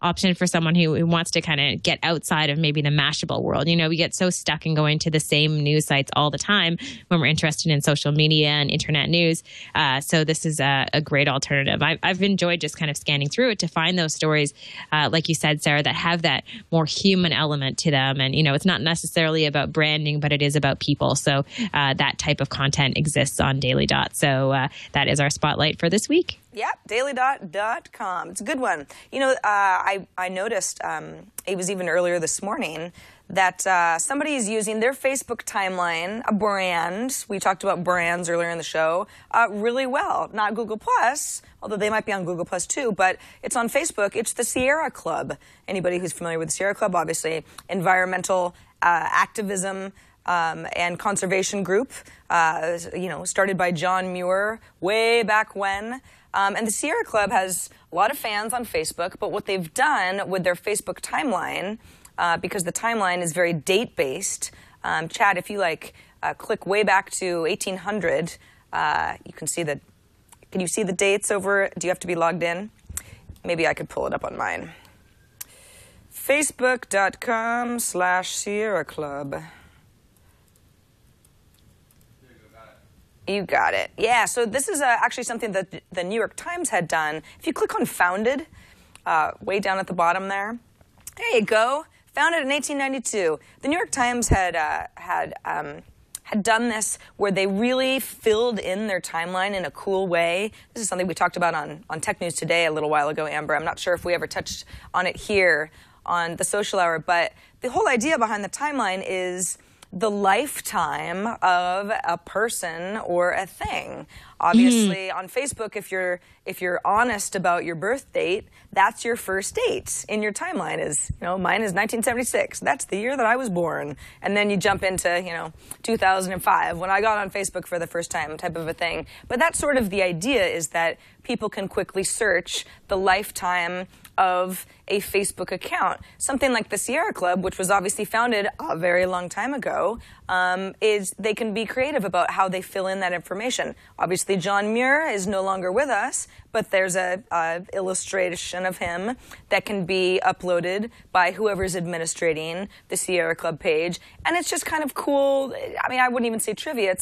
option for someone who wants to kind of get outside of maybe the Mashable world. We get so stuck in going to the same news sites all the time when we're interested in social media and internet news. So this is a great alternative. I've enjoyed just kind of scanning through it to find those stories, like you said, Sarah, that have that more human element to them. And, it's not necessarily about branding, but it is about people. So that type of content exists on Daily Dot. So that is our spotlight for this week. Yep, dailydot.com. It's a good one. I noticed, it was even earlier this morning, that somebody is using their Facebook timeline, a brand, we talked about brands earlier in the show, really well. Not Google+, although they might be on Google+ too, but it's on Facebook. It's the Sierra Club. Anybody who's familiar with the Sierra Club, obviously, environmental activism and conservation group, started by John Muir way back when. And the Sierra Club has a lot of fans on Facebook, but what they've done with their Facebook timeline, because the timeline is very date-based, Chad, if you click way back to 1800, you can see can you see the dates over, do you have to be logged in? Maybe I could pull it up on mine. Facebook.com/Sierra Club. You got it. Yeah, so this is actually something that the New York Times had done. If you click on Founded, way down at the bottom there you go. Founded in 1892. The New York Times had done this where they really filled in their timeline in a cool way. This is something we talked about on Tech News Today a little while ago, Amber. I'm not sure if we ever touched on it here on the Social Hour, but the whole idea behind the timeline is the lifetime of a person or a thing. Obviously, on Facebook, if you're honest about your birth date, that's your first date in your timeline. Is mine is 1976. That's the year that I was born. And then you jump into 2005 when I got on Facebook for the first time, type of a thing. But that's sort of the idea, is that people can quickly search the lifetime of a Facebook account. Something like the Sierra Club, which was obviously founded a very long time ago, is they can be creative about how they fill in that information. Obviously, John Muir is no longer with us, but there's a illustration of him that can be uploaded by whoever's administrating the Sierra Club page, and it's just kind of cool. I mean, I wouldn't even say trivia.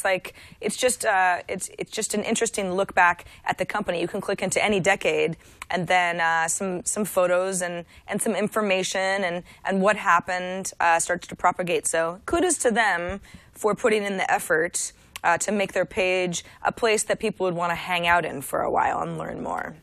It's just an interesting look back at the company. You can click into any decade, and then some photos and some information and what happened starts to propagate. So kudos to them for putting in the effort to make their page a place that people would want to hang out in for a while and learn more.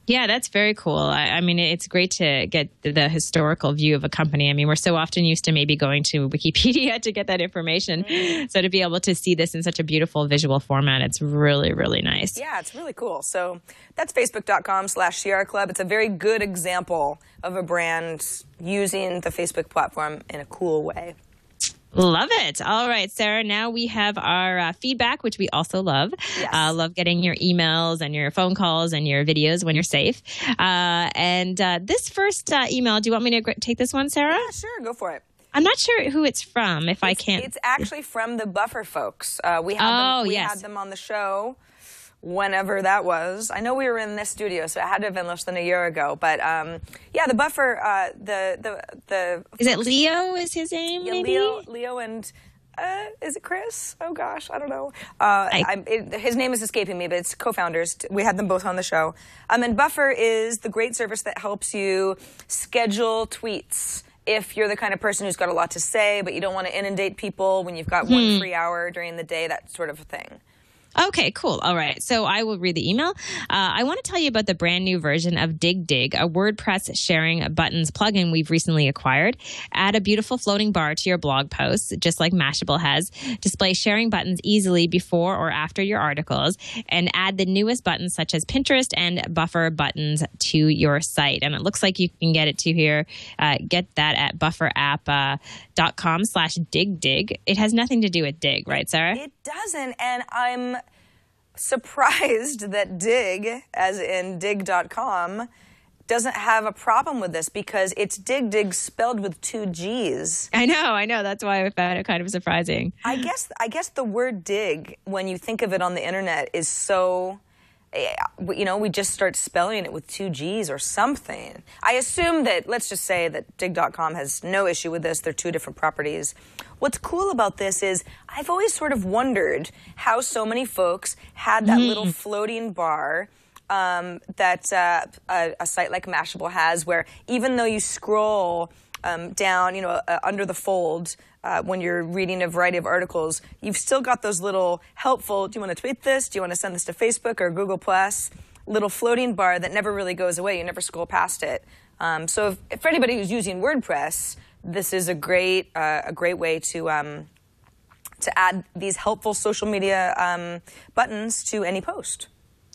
Yeah, that's very cool. I mean, it's great to get the historical view of a company. I mean, we're so often used to maybe going to Wikipedia to get that information. So to be able to see this in such a beautiful visual format, it's really, really nice. Yeah, it's really cool. So that's Facebook.com/Sierra Club. It's a very good example of a brand using the Facebook platform in a cool way. Love it. All right, Sarah, now we have our feedback, which we also love. Yes. Love getting your emails and your phone calls and your videos when you're safe. And this first email, do you want me to take this one, Sarah? Yeah, sure. Go for it. I'm not sure who it's from. If I can't, it's actually from the Buffer folks. We had them on the show whenever that was. I know we were in this studio, so it had to have been less than a year ago. But the Buffer, the is it Leo? Is his name? Yeah, maybe Leo, and is it Chris? Oh gosh, I don't know. His name is escaping me, but it's co-founders. We had them both on the show. And Buffer is the great service that helps you schedule tweets. If you're the kind of person who's got a lot to say, but you don't want to inundate people when you've got 1 free hour during the day, that sort of thing. Okay, cool. All right. So I will read the email. I want to tell you about the brand new version of DigDig, a WordPress sharing buttons plugin we've recently acquired. Add a beautiful floating bar to your blog posts, just like Mashable has. Display sharing buttons easily before or after your articles, and add the newest buttons such as Pinterest and Buffer buttons to your site. And it looks like you can get it to here. Get that at bufferapp.com/digdig. It has nothing to do with Dig, right, Sarah? It doesn't, and I'm surprised that Dig, as in dig.com, doesn't have a problem with this because it's DigDig spelled with 2 G's. I know. That's why I found it kind of surprising. I guess the word dig, when you think of it on the internet, is so, we just start spelling it with 2 G's or something. I assume that, let's just say that dig.com has no issue with this. They're 2 different properties. What's cool about this is I've always sort of wondered how so many folks had that little floating bar that a site like Mashable has, where even though you scroll down, under the fold, when you're reading a variety of articles, you've still got those little helpful, do you want to tweet this? Do you want to send this to Facebook or Google+? Little floating bar that never really goes away. You never scroll past it. So if for anybody who's using WordPress, this is a great way to add these helpful social media buttons to any post.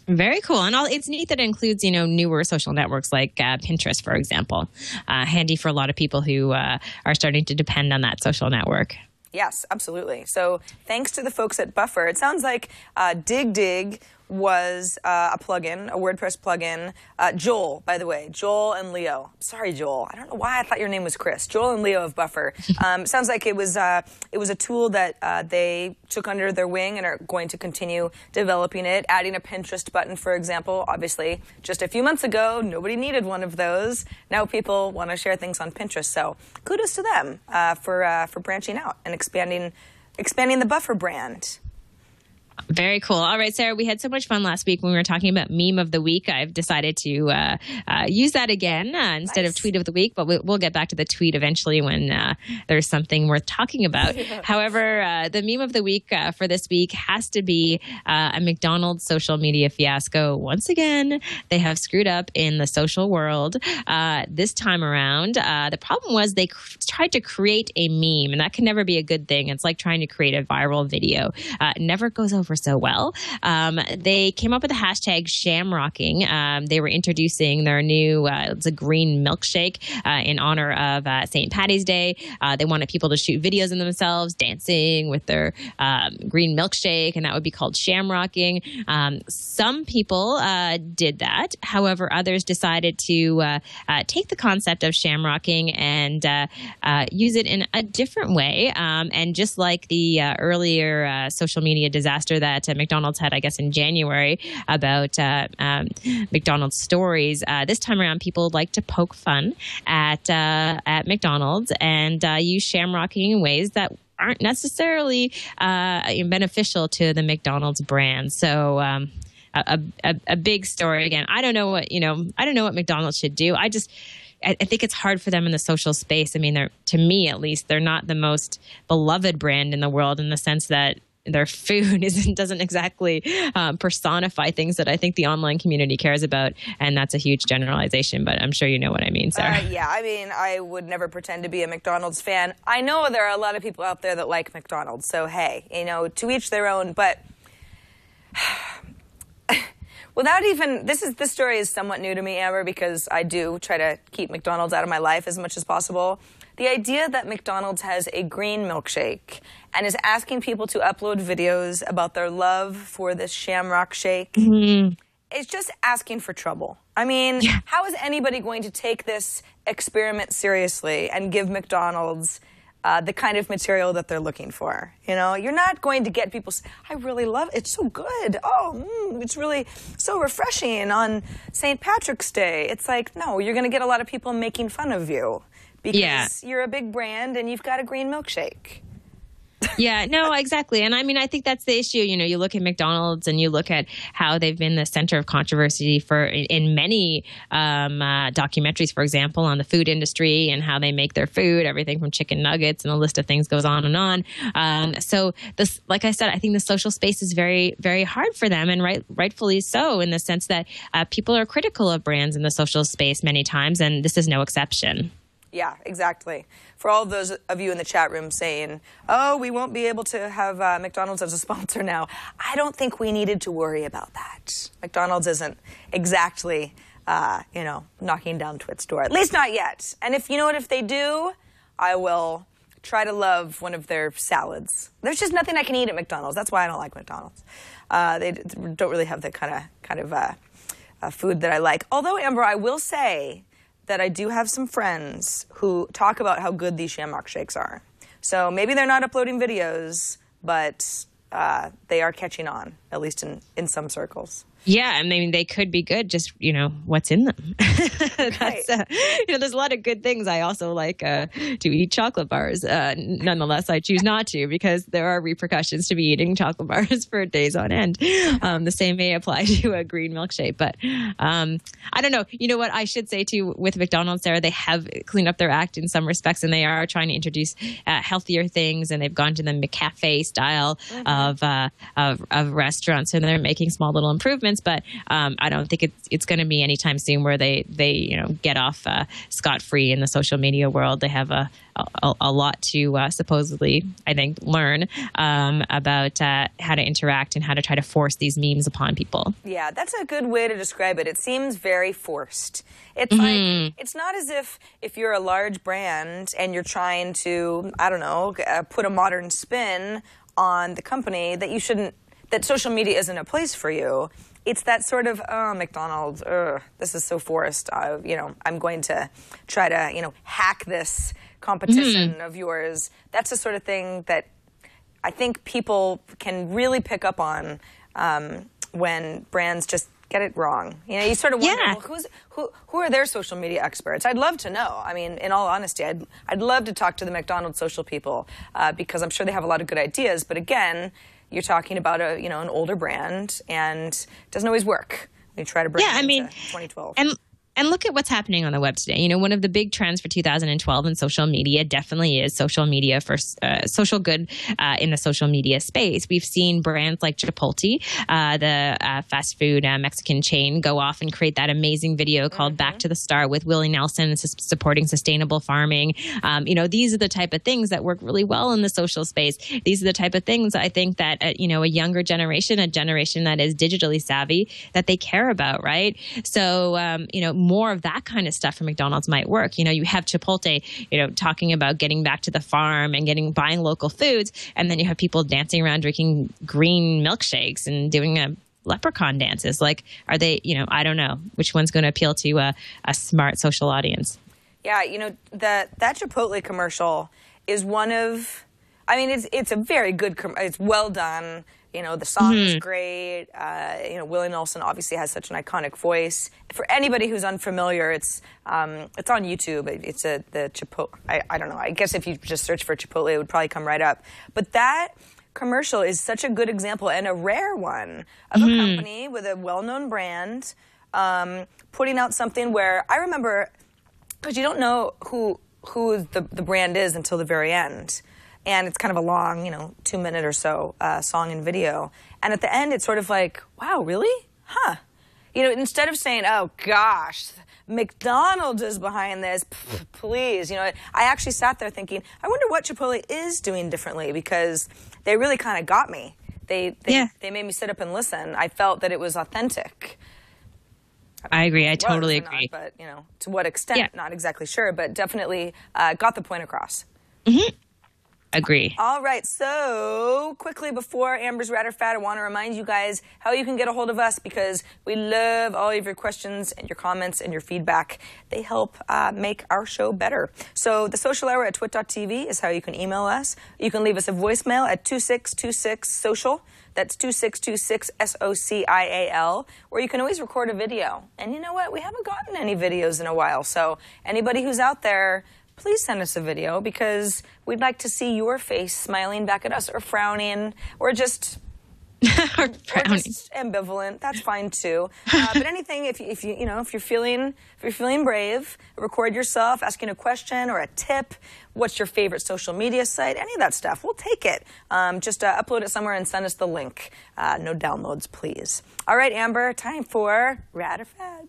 Very cool. And it's neat that it includes, newer social networks like Pinterest, for example. Handy for a lot of people who are starting to depend on that social network. Yes, absolutely. So thanks to the folks at Buffer. It sounds like DigDig was a plugin, a WordPress plugin. Joel, by the way, Joel and Leo. Sorry, Joel. I don't know why I thought your name was Chris. Joel and Leo of Buffer. Sounds like it was a tool that they took under their wing and are going to continue developing it. Adding a Pinterest button, for example. Obviously, just a few months ago, nobody needed one of those. Now people want to share things on Pinterest. So kudos to them for branching out and expanding the Buffer brand. Very cool. All right, Sarah, we had so much fun last week when we were talking about Meme of the Week. I've decided to use that again instead of Tweet of the Week, but we'll get back to the tweet eventually when there's something worth talking about. However, the Meme of the Week for this week has to be a McDonald's social media fiasco. Once again, they have screwed up in the social world this time around. The problem was they tried to create a meme, and that can never be a good thing. It's like trying to create a viral video. It never goes over so well. They came up with the hashtag shamrocking. They were introducing their new, it's a green milkshake in honor of St. Paddy's Day. They wanted people to shoot videos of themselves dancing with their green milkshake, and that would be called shamrocking. Some people did that. However, others decided to take the concept of shamrocking and use it in a different way. And just like the earlier social media disaster that McDonald's had, I guess, in January about McDonald's stories. This time around, people like to poke fun at McDonald's and use shamrocking in ways that aren't necessarily beneficial to the McDonald's brand. So a big story again. I don't know what McDonald's should do. I think it's hard for them in the social space. I mean, to me at least, they're not the most beloved brand in the world in the sense that their food doesn't exactly personify things that I think the online community cares about. And that's a huge generalization, but I'm sure you know what I mean, Sarah. Yeah, I mean, I would never pretend to be a McDonald's fan. I know there are a lot of people out there that like McDonald's, so hey, to each their own, but without even, this story is somewhat new to me, Amber, because I do try to keep McDonald's out of my life as much as possible. The idea that McDonald's has a green milkshake and is asking people to upload videos about their love for this shamrock shake, it's just asking for trouble. I mean, how is anybody going to take this experiment seriously and give McDonald's the kind of material that they're looking for. You know, you're not going to get people say, I really love it. It's so good. Oh, it's really so refreshing on St. Patrick's Day. It's like, no, you're going to get a lot of people making fun of you because you're a big brand and you've got a green milkshake. Yeah, no, exactly. And I mean, I think that's the issue. You know, you look at McDonald's and you look at how they've been the center of controversy in many documentaries, for example, on the food industry and how they make their food, everything from chicken nuggets, and the list of things goes on and on. So this, like I said, I think the social space is very, very hard for them, and rightfully so, in the sense that people are critical of brands in the social space many times, and this is no exception. Yeah, exactly. For all those of you in the chat room saying, oh, we won't be able to have McDonald's as a sponsor now, I don't think we needed to worry about that. McDonald's isn't exactly, knocking down Twit's door, at least not yet. And if they do, I will try to love one of their salads. There's just nothing I can eat at McDonald's. That's why I don't like McDonald's. They don't really have the kind of food that I like. Although, Amber, I will say that I do have some friends who talk about how good these Shamrock shakes are. So maybe they're not uploading videos, but they are catching on, at least in some circles. Yeah, I mean, they could be good, just, what's in them. Right. There's a lot of good things. I also like to eat chocolate bars. Nonetheless, I choose not to because there are repercussions to be eating chocolate bars for days on end. The same may apply to a green milkshake. But I don't know. You know what I should say, too, with McDonald's, Sarah, they have cleaned up their act in some respects, and they are trying to introduce healthier things, and they've gone to the McCafe style of restaurants, and they're making small little improvements. But I don't think it's going to be anytime soon where they get off scot-free in the social media world. They have a lot to supposedly, I think, learn about how to interact and how to try to force these memes upon people. Yeah, that's a good way to describe it. It seems very forced. It's like, it's not as if you're a large brand and you're trying to, I don't know, put a modern spin on the company that social media isn't a place for you. It's that sort of, McDonald's, this is so forced. I'm going to try to, hack this competition of yours. That's the sort of thing that I think people can really pick up on when brands just get it wrong. You sort of wonder, well, who are their social media experts? I'd love to know. I mean, in all honesty, I'd love to talk to the McDonald's social people because I'm sure they have a lot of good ideas. But again, you're talking about an older brand, and it doesn't always work. We try to bring it into 2012. And look at what's happening on the web today. One of the big trends for 2012 in social media definitely is social media for social good in the social media space. We've seen brands like Chipotle, the fast food Mexican chain, go off and create that amazing video called Back to the Start with Willie Nelson supporting sustainable farming. These are the type of things that work really well in the social space. These are the type of things I think that, a younger generation, a generation that is digitally savvy, that they care about, right? So, more of that kind of stuff from McDonald's might work. You have Chipotle, talking about getting back to the farm and buying local foods. And then you have people dancing around drinking green milkshakes and doing leprechaun dances. Like, are they, I don't know which one's going to appeal to a smart social audience. Yeah, that Chipotle commercial is one of, it's a very good, it's well done. The song is great. Willie Nelson obviously has such an iconic voice. For anybody who's unfamiliar, it's on YouTube. It's the Chipotle. I don't know. I guess if you just search for Chipotle, it would probably come right up. But that commercial is such a good example and a rare one of a company with a well-known brand putting out something where I remember, because you don't know who the brand is until the very end. And it's kind of a long, 2-minute or so song and video. And at the end, it's sort of like, wow, really? Huh. Instead of saying, oh, gosh, McDonald's is behind this, please. I actually sat there thinking, I wonder what Chipotle is doing differently, because they really kind of got me. They made me sit up and listen. I felt that it was authentic. I agree. I totally agree. Not, but, to what extent, not exactly sure, but definitely got the point across. Agree. All right. So quickly before Amber's Rat or Fat, I want to remind you guys how you can get a hold of us because we love all of your questions and your comments and your feedback. They help make our show better. So the social hour at twit.tv is how you can email us. You can leave us a voicemail at 2626-SOCIAL. That's 2626-SOCIAL. Or you can always record a video. And you know what? We haven't gotten any videos in a while. So anybody who's out there, please send us a video because we'd like to see your face smiling back at us or frowning or just or just ambivalent. That's fine too. But anything, if you're feeling brave, record yourself asking a question or a tip. What's your favorite social media site? Any of that stuff, we'll take it. Just upload it somewhere and send us the link. No downloads, please. All right, Amber, time for Rat or Fad.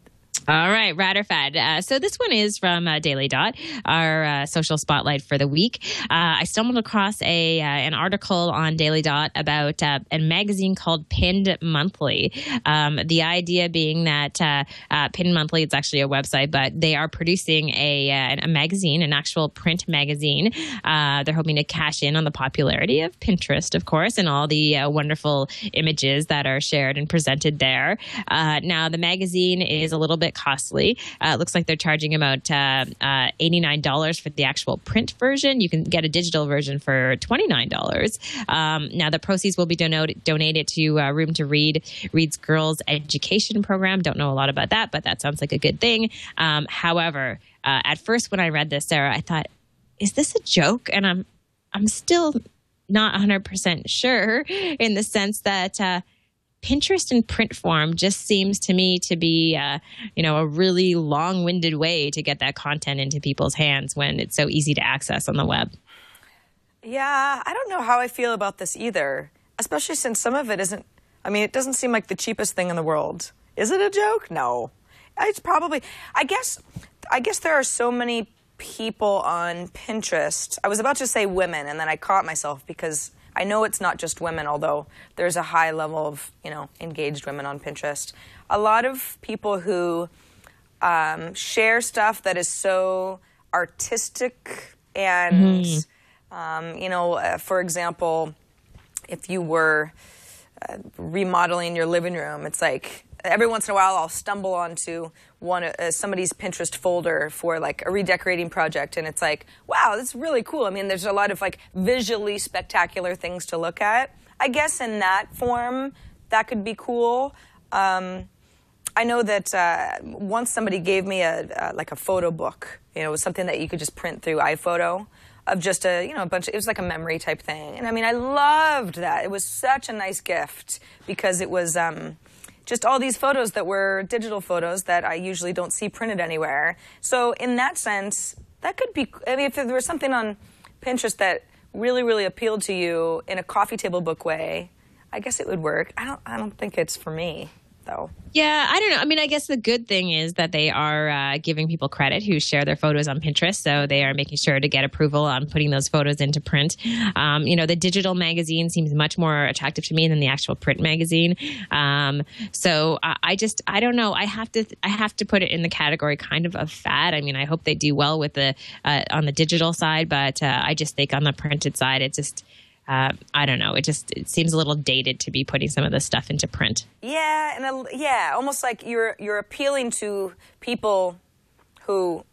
All right, Rat or Fad. So this one is from Daily Dot, our social spotlight for the week. I stumbled across an article on Daily Dot about a magazine called Pinned Monthly. The idea being that Pinned Monthly, it's actually a website, but they are producing a magazine, an actual print magazine. They're hoping to cash in on the popularity of Pinterest, of course, and all the wonderful images that are shared and presented there. Now, the magazine is a little bit costly. It looks like they're charging about $89 for the actual print version. You can get a digital version for $29. Now, the proceeds will be donated to Room to Read, Read's Girls Education Program. Don't know a lot about that, but that sounds like a good thing. However, at first when I read this, Sarah, I thought, is this a joke? And I'm still not 100% sure in the sense that Pinterest in print form just seems to me to be, a really long-winded way to get that content into people's hands when it's so easy to access on the web. Yeah, I don't know how I feel about this either, especially since some of it isn't, it doesn't seem like the cheapest thing in the world. Is it a joke? No. It's probably, I guess there are so many people on Pinterest. I was about to say women, and then I caught myself because I know it's not just women, although there's a high level of, engaged women on Pinterest. A lot of people who share stuff that is so artistic and, for example, if you were remodeling your living room, it's like every once in a while I'll stumble onto somebody's Pinterest folder for like a redecorating project, and it's like, wow, that's really cool. There's a lot of like visually spectacular things to look at. I guess in that form, that could be cool. I know that once somebody gave me a photo book. It was something that you could just print through iPhoto of just a bunch. It was like a memory type thing, and I loved that. It was such a nice gift because it was just all these photos that were digital photos that I usually don't see printed anywhere. So in that sense, that could be, if there was something on Pinterest that really, really appealed to you in a coffee table book way, I guess it would work. I don't think it's for me, though. Yeah, I don't know. I guess the good thing is that they are giving people credit who share their photos on Pinterest. So they are making sure to get approval on putting those photos into print. The digital magazine seems much more attractive to me than the actual print magazine. So I don't know. I have to put it in the category kind of fad. I hope they do well with the on the digital side, but I just think on the printed side, it just I don't know. It seems a little dated to be putting some of this stuff into print. Yeah, and almost like you're appealing to people who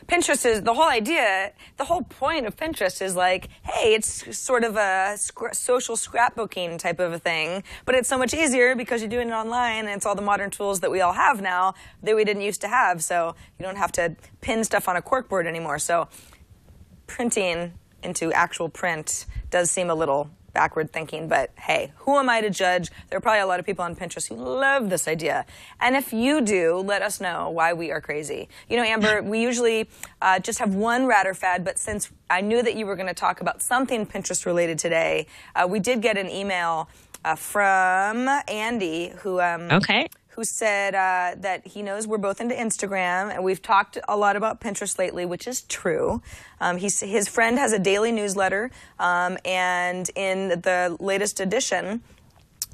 Pinterest is the whole idea. The whole point of Pinterest is like, hey, it's sort of a social scrapbooking type of a thing, but it's so much easier because you're doing it online, and it's all the modern tools that we all have now that we didn't used to have. So you don't have to pin stuff on a corkboard anymore. So printing into actual print does seem a little backward thinking, but hey, who am I to judge? There are probably a lot of people on Pinterest who love this idea. And if you do, let us know why we are crazy. Amber, we usually just have one Rat or Fad, but since I knew that you were going to talk about something Pinterest related today, we did get an email from Andy who said that he knows we're both into Instagram, and we've talked a lot about Pinterest lately, which is true. His friend has a daily newsletter, and in the latest edition,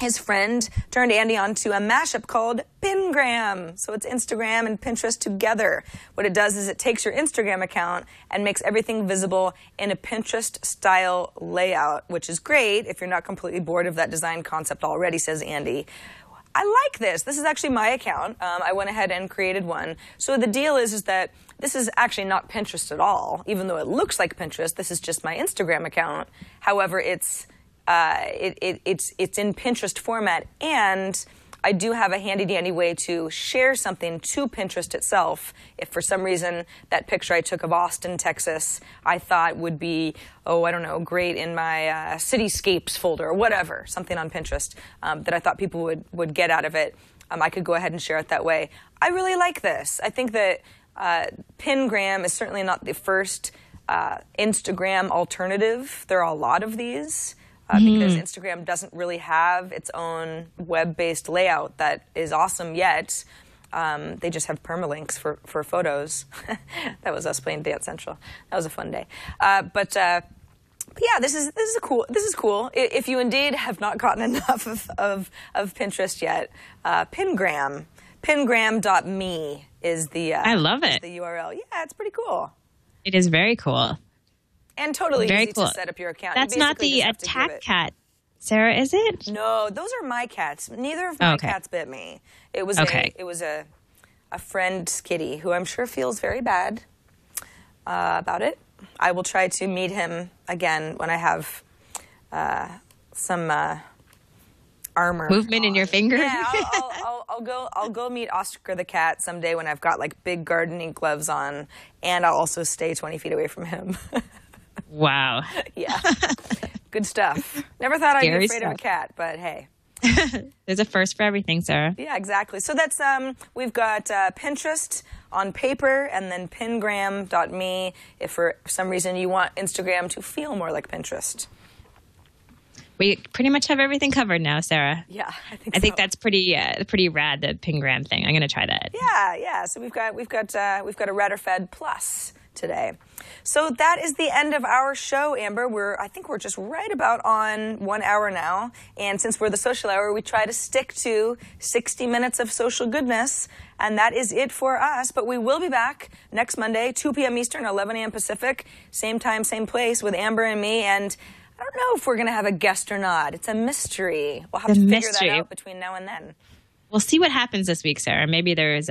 his friend turned Andy onto a mashup called Pingram. So it's Instagram and Pinterest together. What it does is it takes your Instagram account and makes everything visible in a Pinterest-style layout, which is great if you're not completely bored of that design concept already, says Andy. I like this. This is actually my account. I went ahead and created one. So the deal is that this is actually not Pinterest at all. Even though it looks like Pinterest, this is just my Instagram account. However, it's in Pinterest format, and I do have a handy-dandy way to share something to Pinterest itself. If for some reason that picture I took of Austin, Texas, I thought would be, great in my cityscapes folder or whatever, something on Pinterest that I thought people would get out of it, I could go ahead and share it that way. I really like this. I think that Pingram is certainly not the first Instagram alternative. There are a lot of these. Because Instagram doesn't really have its own web-based layout that is awesome yet. They just have permalinks for photos. That was us playing Dance Central. That was a fun day. But yeah, this is cool. This is cool. If you indeed have not gotten enough of Pinterest yet, Pingram.me is the I love it. the URL. Yeah, it's pretty cool. It is very cool. And totally Very easy cool. to set up your account. That's You not basically the just have to give attack it- cat, Sarah, is it? No, those are my cats. Neither of my Okay. cats bit me. It was Okay. a friend's kitty who I'm sure feels very bad about it. I will try to meet him again when I have some armor. Movement in your finger? Yeah, I'll go meet Oscar the cat someday when I've got like big gardening gloves on, and I'll also stay 20 feet away from him. Wow. Yeah, good stuff. Never thought I'd be Scary afraid of a stuff. cat, but hey. There's a first for everything, Sarah. Yeah, exactly. So that's we've got Pinterest on paper, and then Pingram.me if for some reason you want Instagram to feel more like Pinterest. We pretty much have everything covered now, Sarah. Yeah, I think. I think so. that's pretty rad, the Pingram thing. I'm going to try that. Yeah. So we've got a Ratterfed Plus today. So that is the end of our show, Amber. I think we're just right about on 1 hour now. And since we're the social hour, we try to stick to 60 minutes of social goodness. And that is it for us. But we will be back next Monday, 2 p.m. Eastern, 11 a.m. Pacific. Same time, same place with Amber and me. And I don't know if we're going to have a guest or not. It's a mystery. We'll have to figure that out between now and then. We'll see what happens this week, Sarah. Maybe there is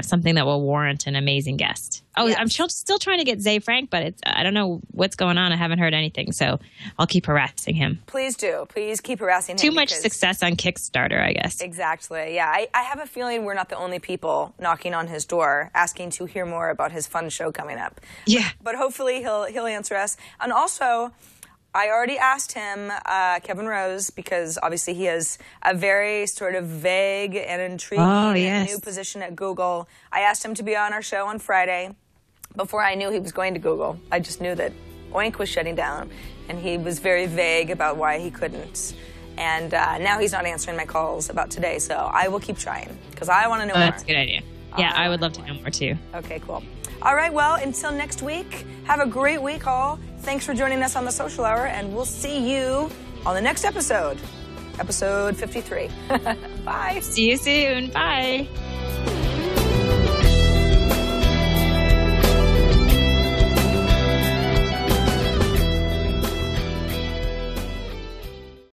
something that will warrant an amazing guest. Oh, Yes. I'm still trying to get Zay Frank, but I don't know what's going on. I haven't heard anything, so I'll keep harassing him. Please do. Please keep harassing him. Too much because- success on Kickstarter, I guess. Exactly. Yeah, I have a feeling we're not the only people knocking on his door asking to hear more about his fun show coming up. Yeah. But hopefully he'll answer us. And also, I already asked him, Kevin Rose, because obviously he has a very sort of vague and intriguing new position at Google. I asked him to be on our show on Friday before I knew he was going to Google. I just knew that Oink was shutting down, and he was very vague about why he couldn't. And now he's not answering my calls about today, so I will keep trying because I want to know more. That's a good idea. Yeah, I would love to know more too. Okay, cool. All right, well, until next week, have a great week, all. Thanks for joining us on the Social Hour, and we'll see you on the next episode, episode 53. Bye. See you soon. Bye.